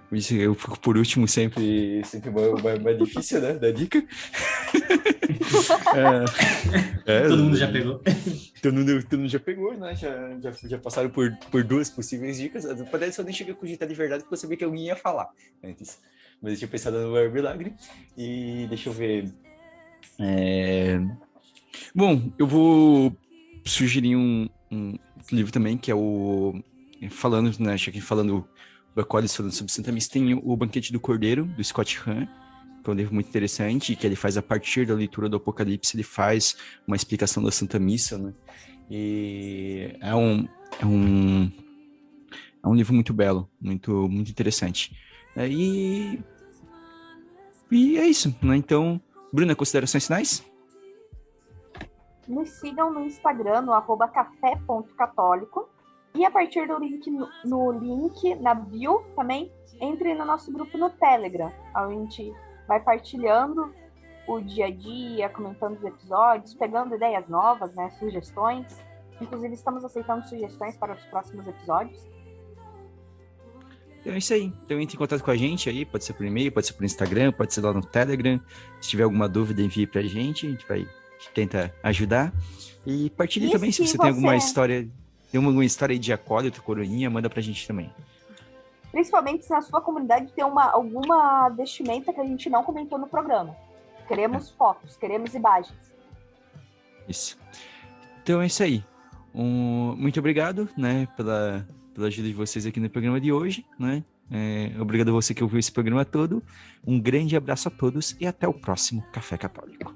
por isso eu fico por último sempre mais difícil, né? Da dica. Todo mundo já pegou. Todo mundo já pegou, né? Já passaram por duas possíveis dicas. O Padre Edson nem chega a cogitar de verdade, porque eu sabia que alguém ia falar antes. Mas eu tinha pensado no Maior Milagre. E deixa eu ver. Bom, eu vou sugerir um livro também, que é o... Falando, né? Aqui falando do Acolhes, falando sobre Santa Missa, tem o Banquete do Cordeiro, do Scott Hahn, que é um livro muito interessante, que ele faz a partir da leitura do Apocalipse, ele faz uma explicação da Santa Missa, né? E é um livro muito belo, muito interessante. E é isso, né? Então, Bruna, considerações finais? Nos sigam no Instagram, no @café.católico. E a partir do link no link na bio também, entre no nosso grupo no Telegram. A gente vai partilhando o dia a dia, comentando os episódios, pegando ideias novas, né, sugestões. Inclusive, estamos aceitando sugestões para os próximos episódios. Então é isso aí. Então entre em contato com a gente aí, pode ser por e-mail, pode ser por Instagram, pode ser lá no Telegram. Se tiver alguma dúvida, envie pra gente, a gente vai tentar ajudar. E partilhe também se você tem alguma história, alguma história aí de acólito, coroinha, manda pra gente também. Principalmente se na sua comunidade tem alguma vestimenta que a gente não comentou no programa. Queremos fotos, queremos imagens. Isso. Então é isso aí. Muito obrigado, né, pela ajuda de vocês aqui no programa de hoje, né? Obrigado a você que ouviu esse programa todo. Um grande abraço a todos e até o próximo Café Católico.